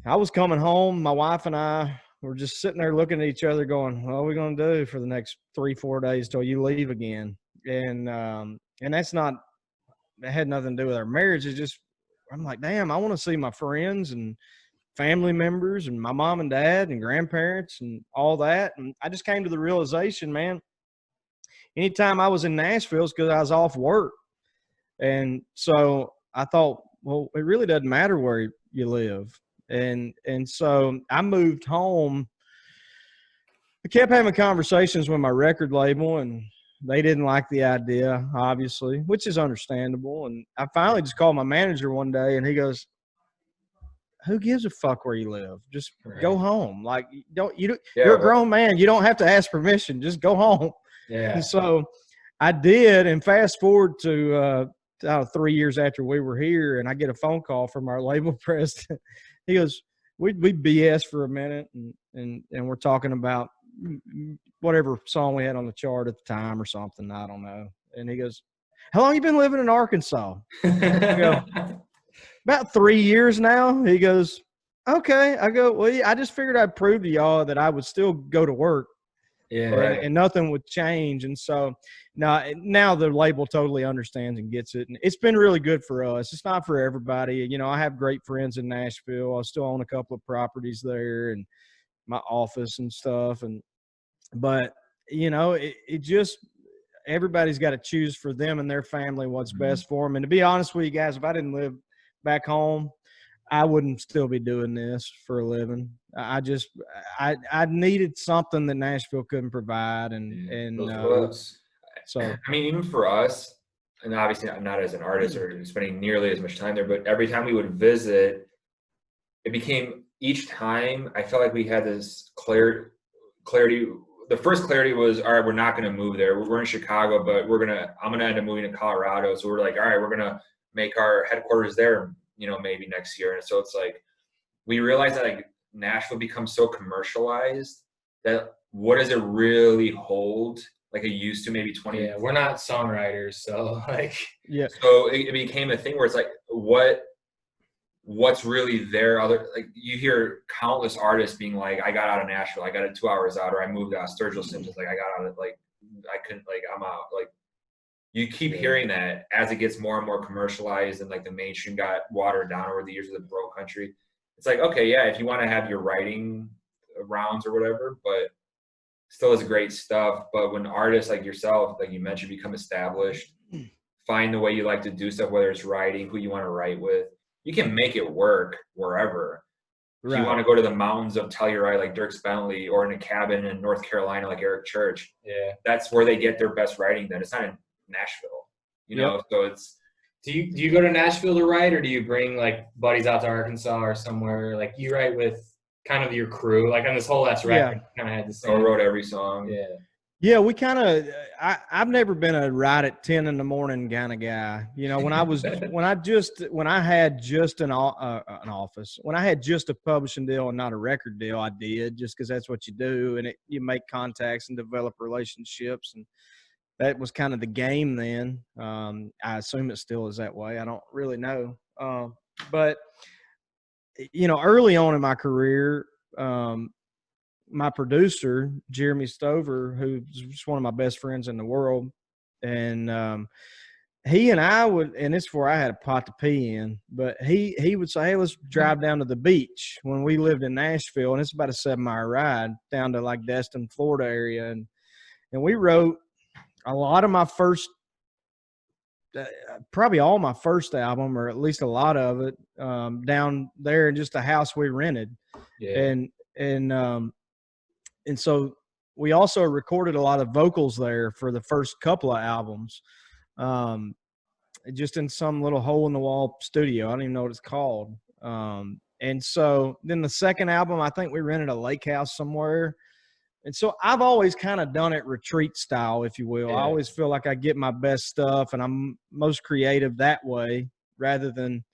I was coming home. My wife and I were just sitting there looking at each other going, what are we going to do for the next 3-4 days till you leave again? And that's not, it had nothing to do with our marriage. It's just, I'm like, damn, I want to see my friends and family members and my mom and dad and grandparents and all that. And I just came to the realization, man, anytime I was in Nashville, it's because I was off work. And so I thought, well, it really doesn't matter where you live. And so I moved home. I kept having conversations with my record label, and they didn't like the idea, obviously, which is understandable. And I finally just called my manager one day, and he goes, who gives a fuck where you live? Just go home. Like, you're a grown man. You don't have to ask permission. Just go home. Yeah. And so I did. And fast forward to 3 years after we were here, and I get a phone call from our label president. He goes, we BS for a minute, and we're talking about whatever song we had on the chart at the time or something. I don't know. And he goes, how long you been living in Arkansas? I go, about 3 years now. He goes, okay. I go, well, I just figured I'd prove to y'all that I would still go to work. Yeah. And nothing would change. And so now the label totally understands and gets it. And it's been really good for us. It's not for everybody. You know, I have great friends in Nashville. I still own a couple of properties there and my office and stuff. But you know, it just, everybody's got to choose for them and their family what's best for them. And to be honest with you guys, if I didn't live back home, I wouldn't still be doing this for a living. I needed something that Nashville couldn't provide. So, I mean, even for us, and obviously not as an artist or spending nearly as much time there, but every time we would visit, it became, each time I felt like we had this clarity. The first clarity was, all right, we're not going to move there. We're in Chicago, but I'm going to end up moving to Colorado. So we're like, all right, we're going to make our headquarters there, maybe next year. And so it's like, we realized that like Nashville becomes so commercialized that what does it really hold like it used to maybe 20 years? Yeah, we're not songwriters, so like. Yeah. So it became a thing where it's like, what's really there? Like you hear countless artists being like, I got out of Nashville, I got it 2 hours out, or I moved out. Sturgill Simpson's like, I got out of like, I couldn't, like, I'm out. Like you keep hearing that as it gets more and more commercialized and like the mainstream got watered down over the years of the bro country. It's like, okay, yeah, if you want to have your writing rounds or whatever, but still is great stuff. But when artists like yourself, like you mentioned, become established, find the way you like to do stuff, whether it's writing, who you want to write with, you can make it work wherever. Right. If you want to go to the mountains of Telluride like Dierks Bentley, or in a cabin in North Carolina like Eric Church, that's where they get their best writing then. It's not in Nashville, you know? So it's... Do you go to Nashville to write, or do you bring like buddies out to Arkansas or somewhere? Like you write with kind of your crew, like on this whole last record, kind of had the same. I wrote every song. Yeah, we kind of. I've never been a write at 10 in the morning kind of guy. When I had just an office, when I had just a publishing deal and not a record deal, I did just because that's what you do, and you make contacts and develop relationships, and that was kind of the game then. I assume it still is that way. I don't really know, but early on in my career. My producer, Jeremy Stover, who's just one of my best friends in the world, and he and I would, and this is before I had a pot to pee in, but he would say, hey, let's drive down to the beach when we lived in Nashville, and it's about a 7-hour ride down to like Destin, Florida area, and we wrote a lot of my first, probably all my first album, or at least a lot of it, down there in just a house we rented, and so we also recorded a lot of vocals there for the first couple of albums, just in some little hole in the wall studio. I don't even know what it's called. And so then the second album, I think we rented a lake house somewhere. And so I've always kind of done it retreat style, if you will. I always feel like I get my best stuff and I'm most creative that way rather than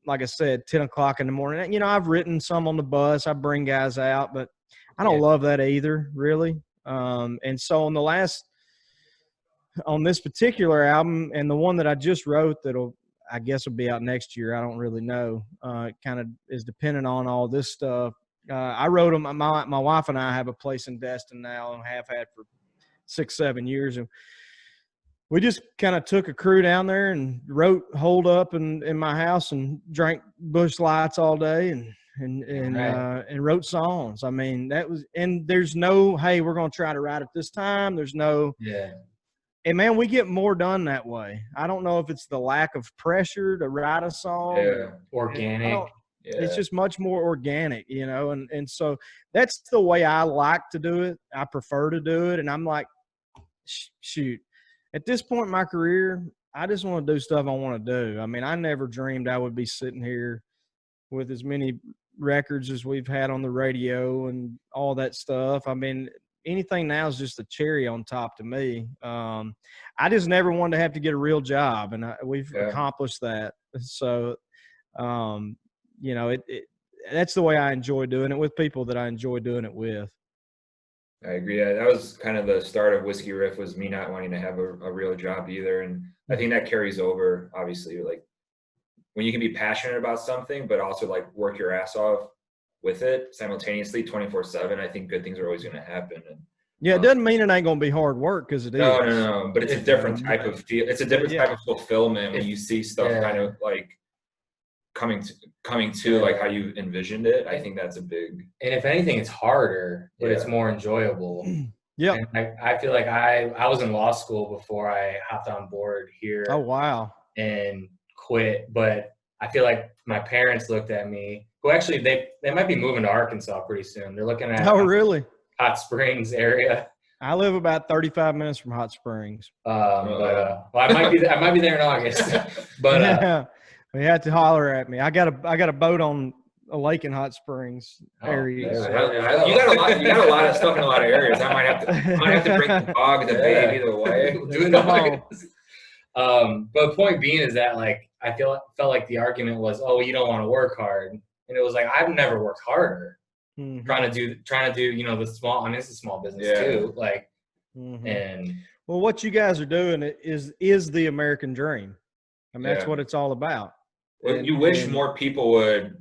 like I said, 10 o'clock in the morning. I've written some on the bus. I bring guys out, but I don't love that either, really. And so on this particular album, and the one that I just wrote I guess will be out next year. I don't really know. It kind of is dependent on all this stuff. I wrote them. My wife and I have a place in Destin now and have had for 6-7 years. And we just kind of took a crew down there and holed up in my house and drank Busch Lights all day and wrote songs. I mean, and there's no, hey, we're going to try to write it this time. There's no, and man, we get more done that way. I don't know if it's the lack of pressure to write a song. Organic. It's just much more organic, and so that's the way I like to do it. I prefer to do it. And I'm like, shoot, at this point in my career, I just want to do stuff I want to do. I mean, I never dreamed I would be sitting here with as many records as we've had on the radio and all that stuff. I mean, anything now is just a cherry on top to me. I just never wanted to have to get a real job, and we've accomplished that. So, that's the way I enjoy doing it, with people that I enjoy doing it with. I agree. That was kind of the start of Whiskey Riff, was me not wanting to have a real job either. And I think that carries over, obviously, like when you can be passionate about something, but also like work your ass off with it simultaneously 24/7, I think good things are always going to happen. And it doesn't mean it ain't going to be hard work, because it is. No. But it's a different type of feel. It's a different type of fulfillment when you see stuff kind of like coming to like how you envisioned it. I think that's a big. And if anything, it's harder, but it's more enjoyable. Yeah. I feel like I was in law school before I hopped on board here. Oh, wow. And quit. But I feel like my parents looked at me, who actually, they might be moving to Arkansas pretty soon. They're looking at Really? Hot Springs area. I live about 35 minutes from Hot Springs. Well, I might be there in August. But yeah, you have to holler at me. I got a boat on a lake in Hot Springs area. You got a lot of stuff in a lot of areas. I might have to bring the dog, the baby, the wife. But point being is that like I felt like the argument was, oh, you don't want to work hard, and it was like I've never worked harder. Mm-hmm. Trying to do the small. I mean, it's a small business too. Like, and well, what you guys are doing is the American dream. I mean, that's what it's all about. Well, you wish more people would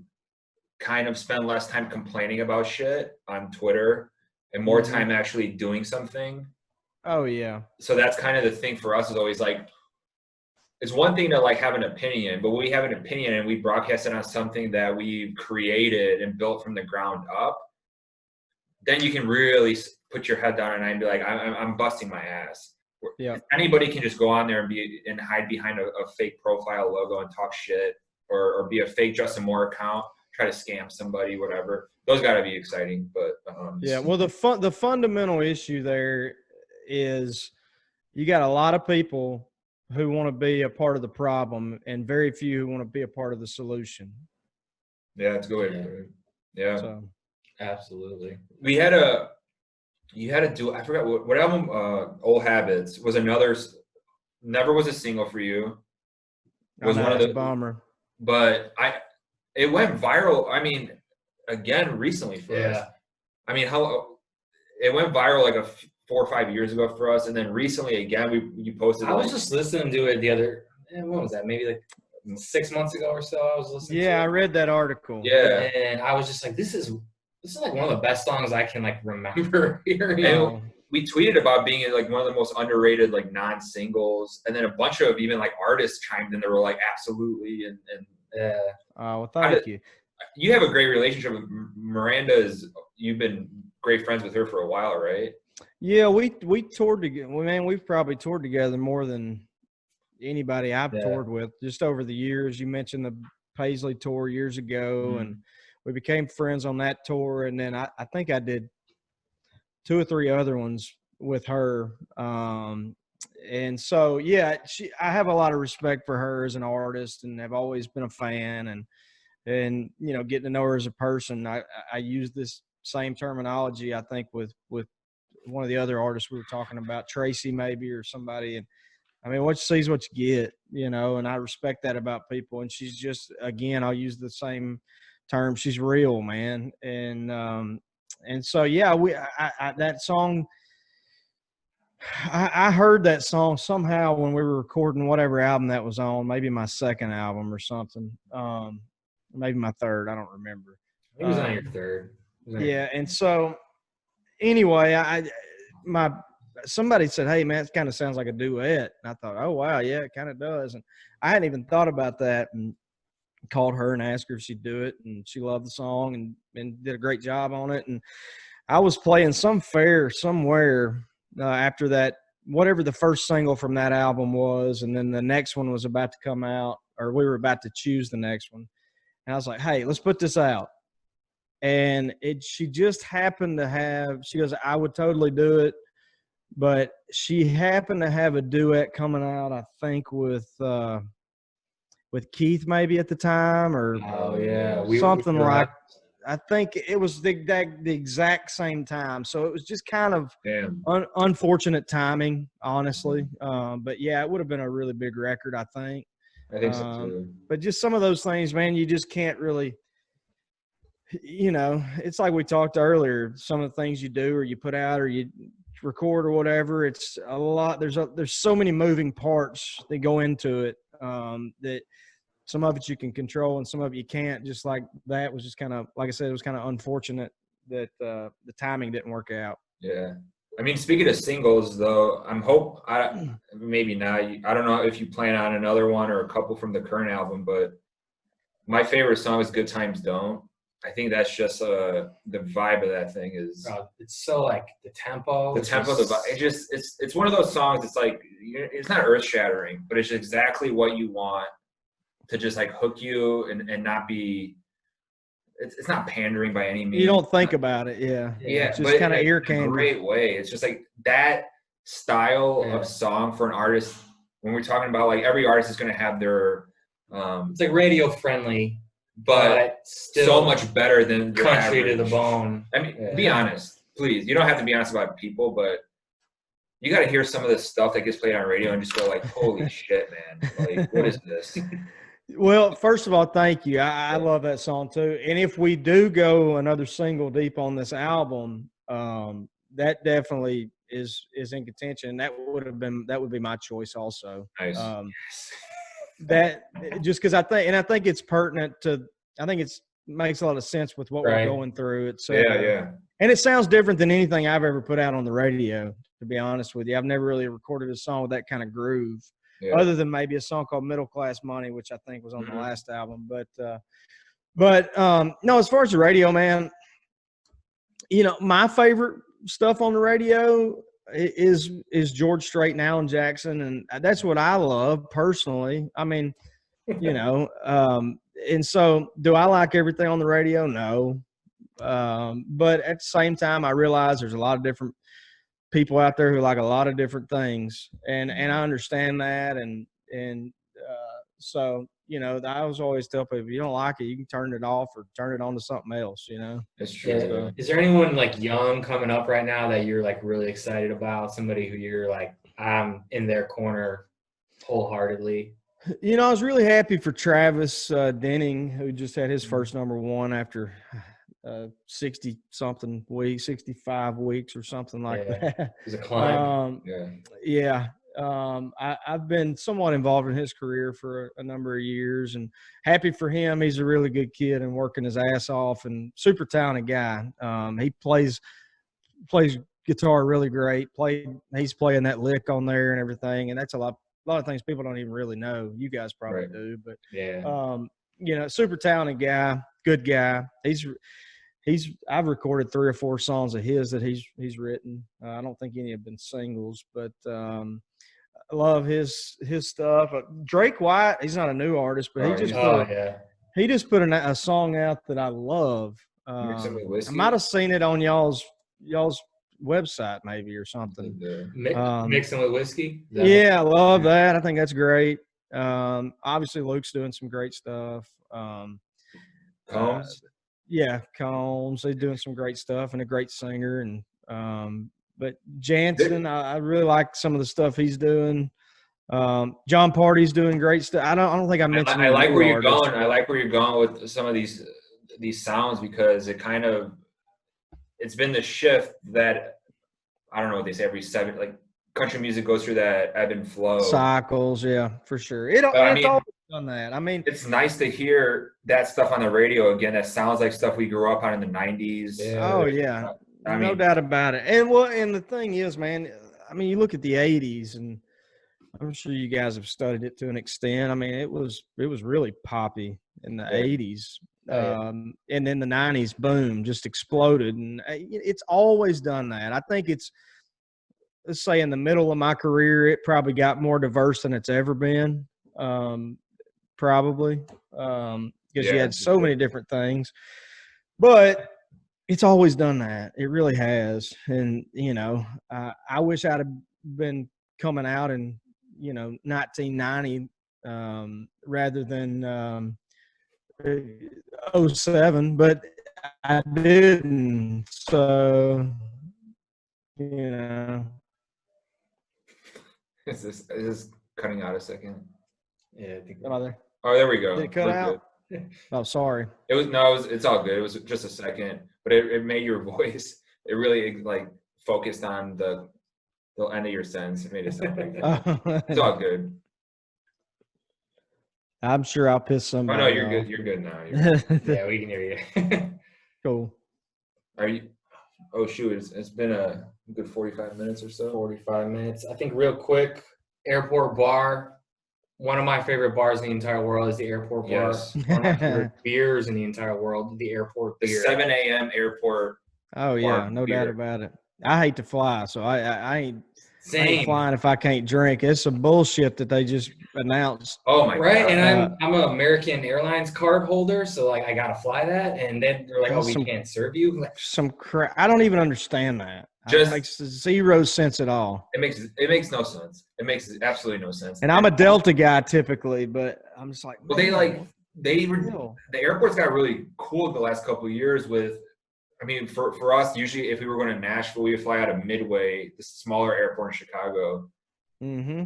kind of spend less time complaining about shit on Twitter and more time actually doing something. Oh yeah. So that's kind of the thing for us, is always like, it's one thing to like have an opinion, but when we have an opinion and we broadcast it on something that we've created and built from the ground up, then you can really put your head down and be like, I'm busting my ass. Yeah. Anybody can just go on there and hide behind a fake profile logo and talk shit, or be a fake Justin Moore account, try to scam somebody, whatever. Those got to be exciting. But yeah, well, the fundamental issue there is you got a lot of people who want to be a part of the problem and very few who want to be a part of the solution. Yeah, it's a good way to put it. Yeah. So, absolutely. You had to do, I forgot what album, Old Habits was another, never was a single for you. It was one of the bummer. But it went viral. I mean, again, recently for us. I mean, it went viral like 4 or 5 years ago for us, and then recently again you posted. I was just listening to it the other. What was that? Maybe like 6 months ago or so. I was listening. Yeah, I read that article. Yeah, and I was just like, this is like one of the best songs I can like remember hearing. And we tweeted about being like one of the most underrated like non-singles, and then a bunch of even like artists chimed in. They were like, absolutely, and well, thank you. You have a great relationship with Miranda. You've been great friends with her for a while, right? Yeah, we toured together. Man, we've probably toured together more than anybody I've toured with just over the years. You mentioned the Paisley tour years ago, and we became friends on that tour. And then I think I did 2 or 3 other ones with her. And so, yeah, I have a lot of respect for her as an artist, and have always been a fan. And getting to know her as a person, I use this same terminology, I think, with one of the other artists we were talking about, Tracy maybe, or somebody. And I mean, what you see is what you get, and I respect that about people. And she's just, again, I'll use the same term. She's real, man. And so, yeah, that song, I heard that song somehow when we were recording whatever album that was on, maybe my second album or something. Maybe my third, I don't remember. It was on your third. Yeah. And so anyway, somebody said, hey man, it kind of sounds like a duet. And I thought, oh wow, yeah, it kind of does. And I hadn't even thought about that, and called her and asked her if she'd do it, and she loved the song and did a great job on it. And I was playing some fair somewhere after that, whatever the first single from that album was, and then the next one was about to come out, or we were about to choose the next one. And I was like, hey, let's put this out. And she just happened to have, she goes, I would totally do it. But she happened to have a duet coming out, I think, with Keith maybe at the time, or something like, I think it was the exact same time. So it was just kind of unfortunate timing, honestly. But yeah, it would have been a really big record, I think. I think so too. But just some of those things, man, you just can't really, it's like we talked earlier, some of the things you do or you put out or you record or whatever, it's a lot. There's so many moving parts that go into it, that some of it you can control and some of it you can't. Just like that was just kind of, like I said, it was kind of unfortunate that the timing didn't work out. Yeah. I mean, speaking of singles, though, maybe not. I don't know if you plan on another one or a couple from the current album, but my favorite song is Good Times Don't. I think that's just the vibe of that thing is. It's so like the tempo. The vibe. It's one of those songs. It's like it's not earth shattering, but it's exactly what you want to just like hook you and not be. It's not pandering by any means. You don't think about it, yeah. Yeah, it's just kind of ear candy. Great way. It's just like that style of song for an artist. When we're talking about like every artist is going to have their. It's like radio friendly, but still so much better than country average. To the bone. I mean, be honest, please. You don't have to be honest about people, but you got to hear some of the stuff that gets played on radio and just go like, "Holy shit, man! Like, what is this?" Well, first of all, thank you. I love that song too. And if we do go another single deep on this album, that definitely is in contention. That would be my choice also. Nice. That just because I think it's pertinent to. I think it's makes a lot of sense with what we're going through. It's yeah. And it sounds different than anything I've ever put out on the radio. To be honest with you, I've never really recorded a song with that kind of groove. Yeah. Other than maybe a song called Middle Class Money, which I think was on the last album. But no, as far as the radio, man, my favorite stuff on the radio is George Strait and Alan Jackson. And that's what I love personally. I mean, and so do I like everything on the radio? No. But at the same time, I realize there's a lot of different people out there who like a lot of different things, and I understand that, and so I was always tell people, if you don't like it, you can turn it off or turn it on to something else. That's true. Is there anyone like young coming up right now that you're like really excited about? Somebody who you're like, I'm in their corner wholeheartly? I was really happy for Travis Denning, who just had his first #1 after 60-something weeks, 65 weeks or something like that. It's a climb. I've been somewhat involved in his career for a number of years, and happy for him. He's a really good kid and working his ass off, and super talented guy. He plays guitar really great. He's playing that lick on there and everything, and that's a lot of things people don't even really know. You guys probably do, but super talented guy, good guy. I've recorded 3 or 4 songs of his that he's written. I don't think any have been singles, but I love his stuff. Drake White, he's not a new artist, but he just put a song out that I love. I might have seen it on y'all's website maybe or something. Mixing with whiskey. I love that. I think that's great. Obviously Luke's doing some great stuff. Combs. Combs. He's doing some great stuff and a great singer. And but Jansen, I really like some of the stuff he's doing. John Party's doing great stuff. I don't think I mentioned. I like where you're going. I like where you're going with some of these sounds, because it's been the shift that I don't know what they say every 7 like country music goes through that ebb and flow cycles. Yeah, for sure. It's always done that. I mean, it's nice to hear that stuff on the radio again. That sounds like stuff we grew up on in the 90s. Oh yeah, no doubt about it. And the thing is, man, I mean, you look at the 80s, and I'm sure you guys have studied it to an extent. I mean, it was really poppy in the 80s. And then the 90s boom just exploded, and it's always done that. I think it's, let's say, in the middle of my career, it probably got more diverse than it's ever been. Probably because you had so many different things, but it's always done that. It really has. And I wish I'd have been coming out in 1990 rather than 07, but I didn't. So Is this cutting out a second? Yeah, I think. Am I there? Oh, there we go. Did it cut out? Oh, sorry. It's all good. It was just a second, but it made your voice. It really like focused on the end of your sentence. It made it sound like it's all good. I'm sure I'll piss somebody. Oh no, you're good. You're good now. Yeah, we can hear you. Cool. Are you? Oh shoot! It's been a good 45 minutes or so. 45 minutes. I think real quick. Airport bar. one of my favorite bars in the entire world is the airport bar. Yes. One of my favorite beers in the entire world, the airport The beer. 7 a.m. airport. Oh yeah, no doubt about it. I hate to fly, so I ain't flying if I can't drink. It's some bullshit that they just announced. Oh my god! Right, and I'm an American Airlines card holder, so like I gotta fly that, and then they're like, "Oh, we can't serve you." Like, some crap. I don't even understand that. Just it makes zero sense at all. It makes no sense. It makes absolutely no sense. And I'm a Delta guy typically, but I'm just like, well, the airports got really cool the last couple of years with. I mean, for us, usually if we were going to Nashville, we would fly out of Midway, the smaller airport in Chicago. Mm-hmm.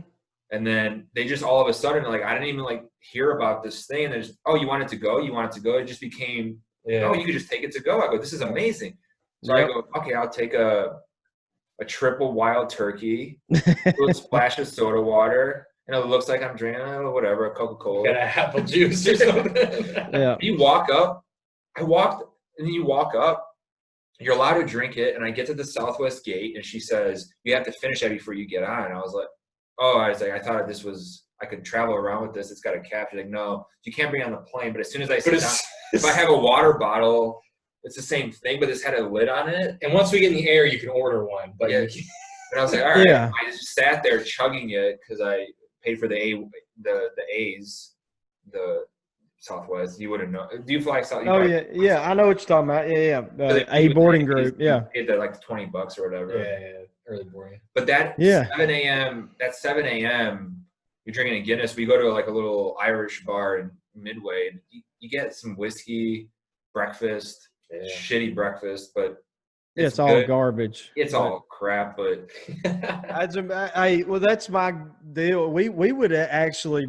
And then they just all of a sudden, like, I didn't even like hear about this thing. And just, oh, you want it to go? You want it to go? It just became, oh, you could just take it to go. I go, this is amazing. So I go, okay, I'll take a triple wild turkey, a little splash of soda water. And it looks like I'm drinking whatever, a Coca-Cola. Got an apple juice or something. You walk up. And then you walk up. You're allowed to drink it, and I get to the Southwest gate, and she says, you have to finish that before you get on. And I was like, I thought this was, I could travel around with this. It's got a cap. She's like, no, you can't bring it on the plane. But as soon as I sit down, if I have a water bottle, it's the same thing, but this had a lid on it. And once we get in the air, you can order one. But and I was like, all right. I just sat there chugging it because I paid for the A's, the Southwest. You wouldn't know. Do you fly South? Yeah. I know what you're talking about. Yeah. A boarding group. Yeah. Paid that like $20 or whatever. Yeah. Early boarding. But that 7 a.m. You're drinking a Guinness. We go to like a little Irish bar in Midway, and you get some whiskey, breakfast, shitty breakfast, but it's all garbage. It's all crap, but that's my deal. We would actually.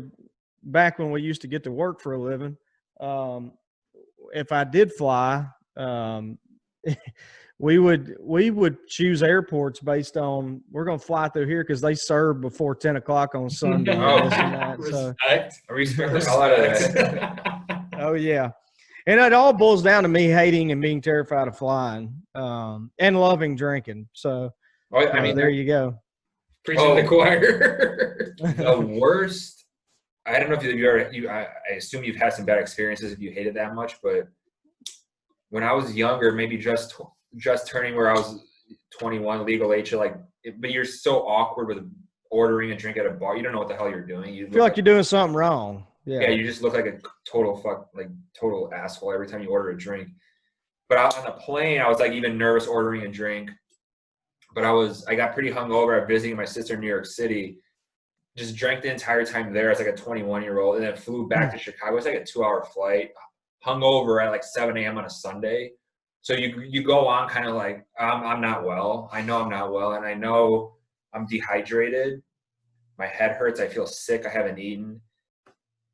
Back when we used to get to work for a living, if I did fly, we would choose airports based on we're going to fly through here because they serve before 10 o'clock on Sunday. Respect. Oh yeah, and it all boils down to me hating and being terrified of flying, and loving drinking. So, there you go. Preaching the choir. The worst. I don't know if you've ever. I assume you've had some bad experiences if you hate it that much. But when I was younger, maybe just turning where I was 21, legal age, but you're so awkward with ordering a drink at a bar. You don't know what the hell you're doing. You feel like you're doing something wrong. Yeah, you just look like a total asshole every time you order a drink. But on the plane, I was like even nervous ordering a drink. But I got pretty hungover. I was visiting my sister in New York City. Just drank the entire time there as like a 21-year-old, and then flew back to Chicago. It's like a 2-hour flight. Hungover at like 7 a.m. on a Sunday. So you go on kind of like I'm not well. I know I'm not well, and I know I'm dehydrated. My head hurts. I feel sick. I haven't eaten.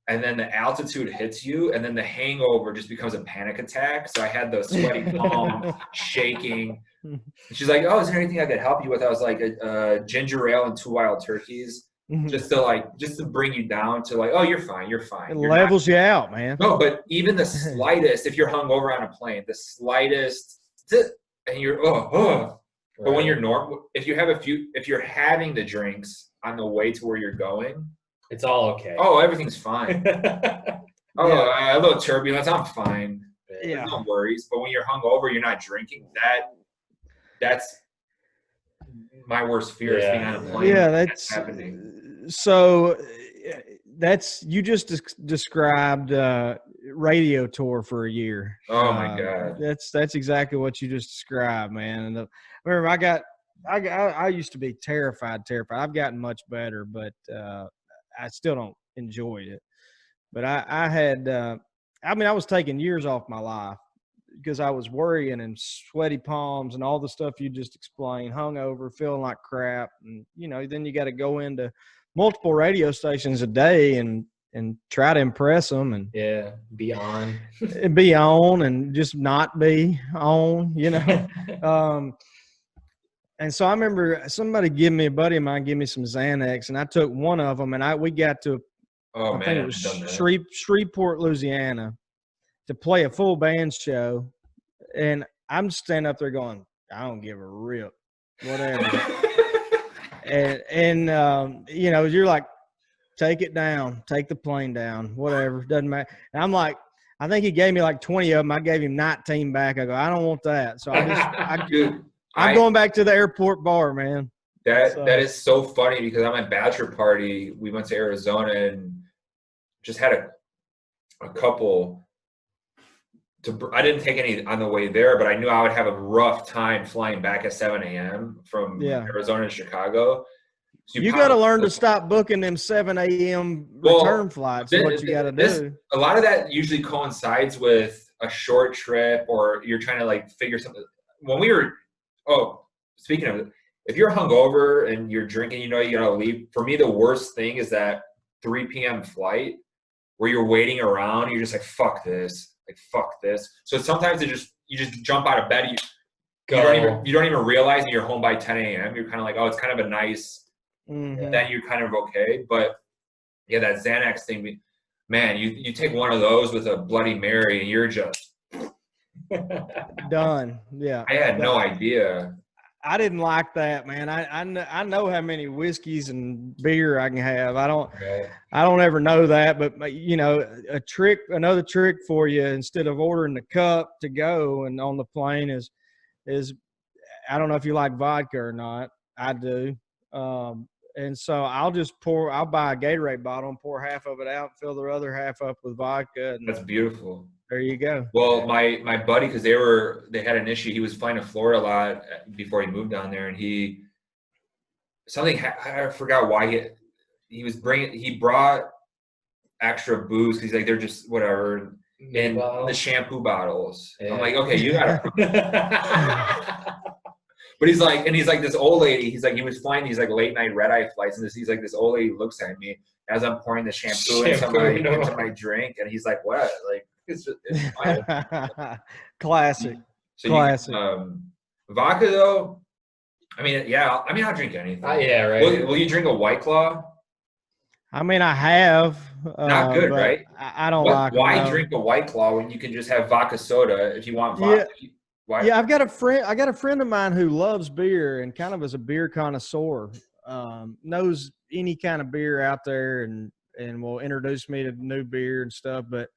And then the altitude hits you, and then the hangover just becomes a panic attack. So I had the sweaty palms, shaking. And she's like, "Oh, is there anything I could help you with?" I was like, "Ginger ale and 2 wild turkeys." Just to bring you down to like, oh, you're fine. It levels you out, man. No, but even the slightest, if you're hungover on a plane, the slightest, and you're But when you're normal, if you're having the drinks on the way to where you're going, it's all okay. Oh, everything's fine. A little turbulence, I'm fine. Yeah, no worries. But when you're hungover, you're not drinking. That's my worst fear is being on a plane. Yeah, that's happening. So you just described radio tour for a year. Oh my God. That's exactly what you just described, man. And remember, I used to be terrified. I've gotten much better, but I still don't enjoy it. But I was taking years off my life because I was worrying and sweaty palms and all the stuff you just explained, hungover, feeling like crap. And, then you got to go into multiple radio stations a day and try to impress them and be on and just not be on, and so I remember a buddy of mine give me some Xanax, and I took one of them, and we got to, I think it was Shreveport, Louisiana, to play a full band show. And I'm standing up there going, I don't give a rip, whatever. and you're like, take it down, take the plane down, whatever, doesn't matter. And I'm like, I think he gave me like 20 of them. I gave him 19 back. I go, I don't want that. So I'm going back to the airport bar, man. That is so funny because on my bachelor party, we went to Arizona and just had a couple. I didn't take any on the way there, but I knew I would have a rough time flying back at 7 a.m. from Arizona to Chicago. So you got to learn to stop booking them 7 a.m. return flights. What you got to do. A lot of that usually coincides with a short trip, or you're trying to like figure something. When we were, speaking of it, if you're hungover and you're drinking, you got to leave. For me, the worst thing is that 3 p.m. flight where you're waiting around. You're just like, fuck this. Like, fuck this. So sometimes you just jump out of bed. You don't even realize that you're home by 10 a.m. You're kind of like, oh, it's kind of a nice, then you're kind of okay. But yeah, that Xanax thing, man, you take one of those with a Bloody Mary and you're just done. Yeah. I had no idea. I didn't like that, man. I know how many whiskeys and beer I can have. I don't ever know that, but another trick for you, instead of ordering the cup to go and on the plane is I don't know if you like vodka or not. I do. And so I'll buy a Gatorade bottle and pour half of it out, fill the other half up with vodka. And that's beautiful. There you go. Well, my buddy, because they had an issue. He was flying to Florida a lot before he moved down there, and I forgot why he brought extra booze because he's like, they're just whatever, and the shampoo bottles. Yeah. I'm like, okay, you gotta. But he's like this old lady. He's like, he was flying these like late night red eye flights, and he's like, this old lady looks at me as I'm pouring the shampoo into my drink, and he's like, what? Like, it's fine. Classic. So classic. Vodka though, I'll drink anything. Yeah, right. Will you drink a White Claw? I mean, I have. Not good, right? I don't like. Why drink a White Claw when you can just have vodka soda if you want vodka? Yeah, I've got a friend of mine who loves beer and kind of is a beer connoisseur. Knows any kind of beer out there and will introduce me to new beer and stuff. But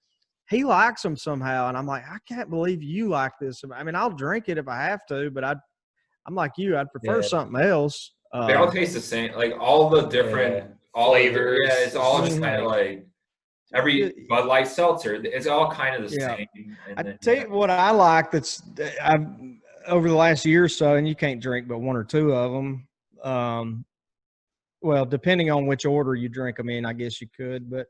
he likes them somehow, and I'm like, I can't believe you like this. I mean, I'll drink it if I have to, but I'm like you. I'd prefer something else. They all taste the same, like all the different flavors. Yeah, it's all just kind of like every Bud Light seltzer. It's all kind of the same. I tell you what I like. I've over the last year or so, and you can't drink but one or two of them. Well, depending on which order you drink them in, I guess you could. But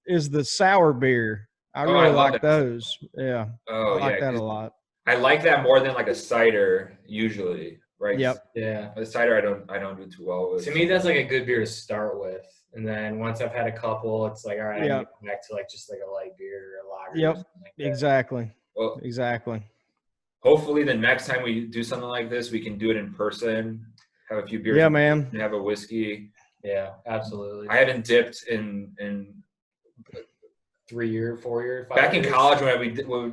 is the sour beer. I really like those. Yeah, I like that a lot. I like that more than like a cider usually, right? Yep. Yeah. A cider I don't do too well with. To me, that's like a good beer to start with. And then once I've had a couple, it's like, all right, I can go back to like just like a light beer or a lager. Yep. Or something like that. Exactly. Well, exactly. Hopefully the next time we do something like this, we can do it in person, have a few beers. Yeah, man. And have a whiskey. Yeah, absolutely. I haven't dipped in 3 year, 4 year, 5 back years. in college when we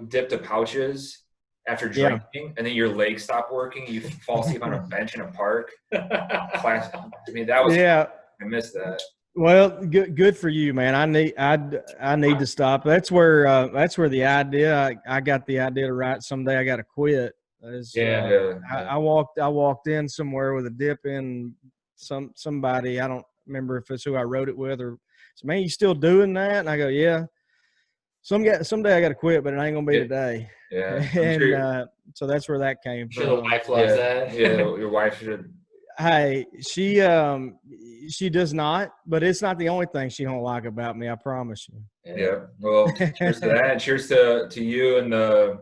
dipped the pouches after drinking, and then your legs stop working, you fall asleep on a bench in a park. Class. I mean, that was I missed that. Well, good for you, man. I need to stop. That's where the idea. I got the idea to write someday. I got to quit. I walked in somewhere with a dip in somebody. I don't remember if it's who I wrote it with or. So, man, you still doing that? And I go, yeah. Someday I got to quit, but it ain't gonna be today. Yeah. And so that's where that came from. Sure, the wife loves that. Yeah, your wife should. Hey, she does not, but it's not the only thing she don't like about me. I promise you. Yeah. Well, cheers to that. Cheers to you and the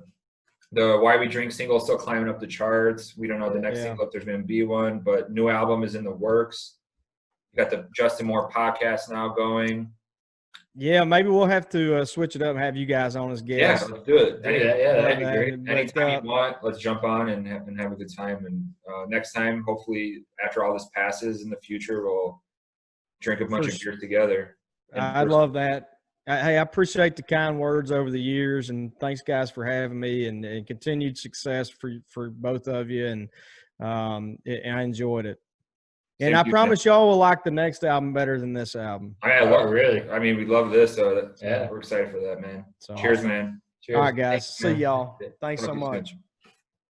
Why We Drink single still climbing up the charts. We don't know the next single if there's going to be one, but new album is in the works. You got the Justin Moore podcast now going. Yeah, maybe we'll have to switch it up and have you guys on as guests. Yeah, let's do it. That'd be great. Anytime you want, let's jump on and have a good time. And next time, hopefully, after all this passes in the future, we'll drink a bunch of beers together. I love that. Hey, I appreciate the kind words over the years, and thanks, guys, for having me, and continued success for both of you. And I enjoyed it. And I promise y'all will like the next album better than this album. Really. I mean, we love this, so we're excited for that, man. So cheers, man. Cheers. All right, guys. See y'all. Thanks so much.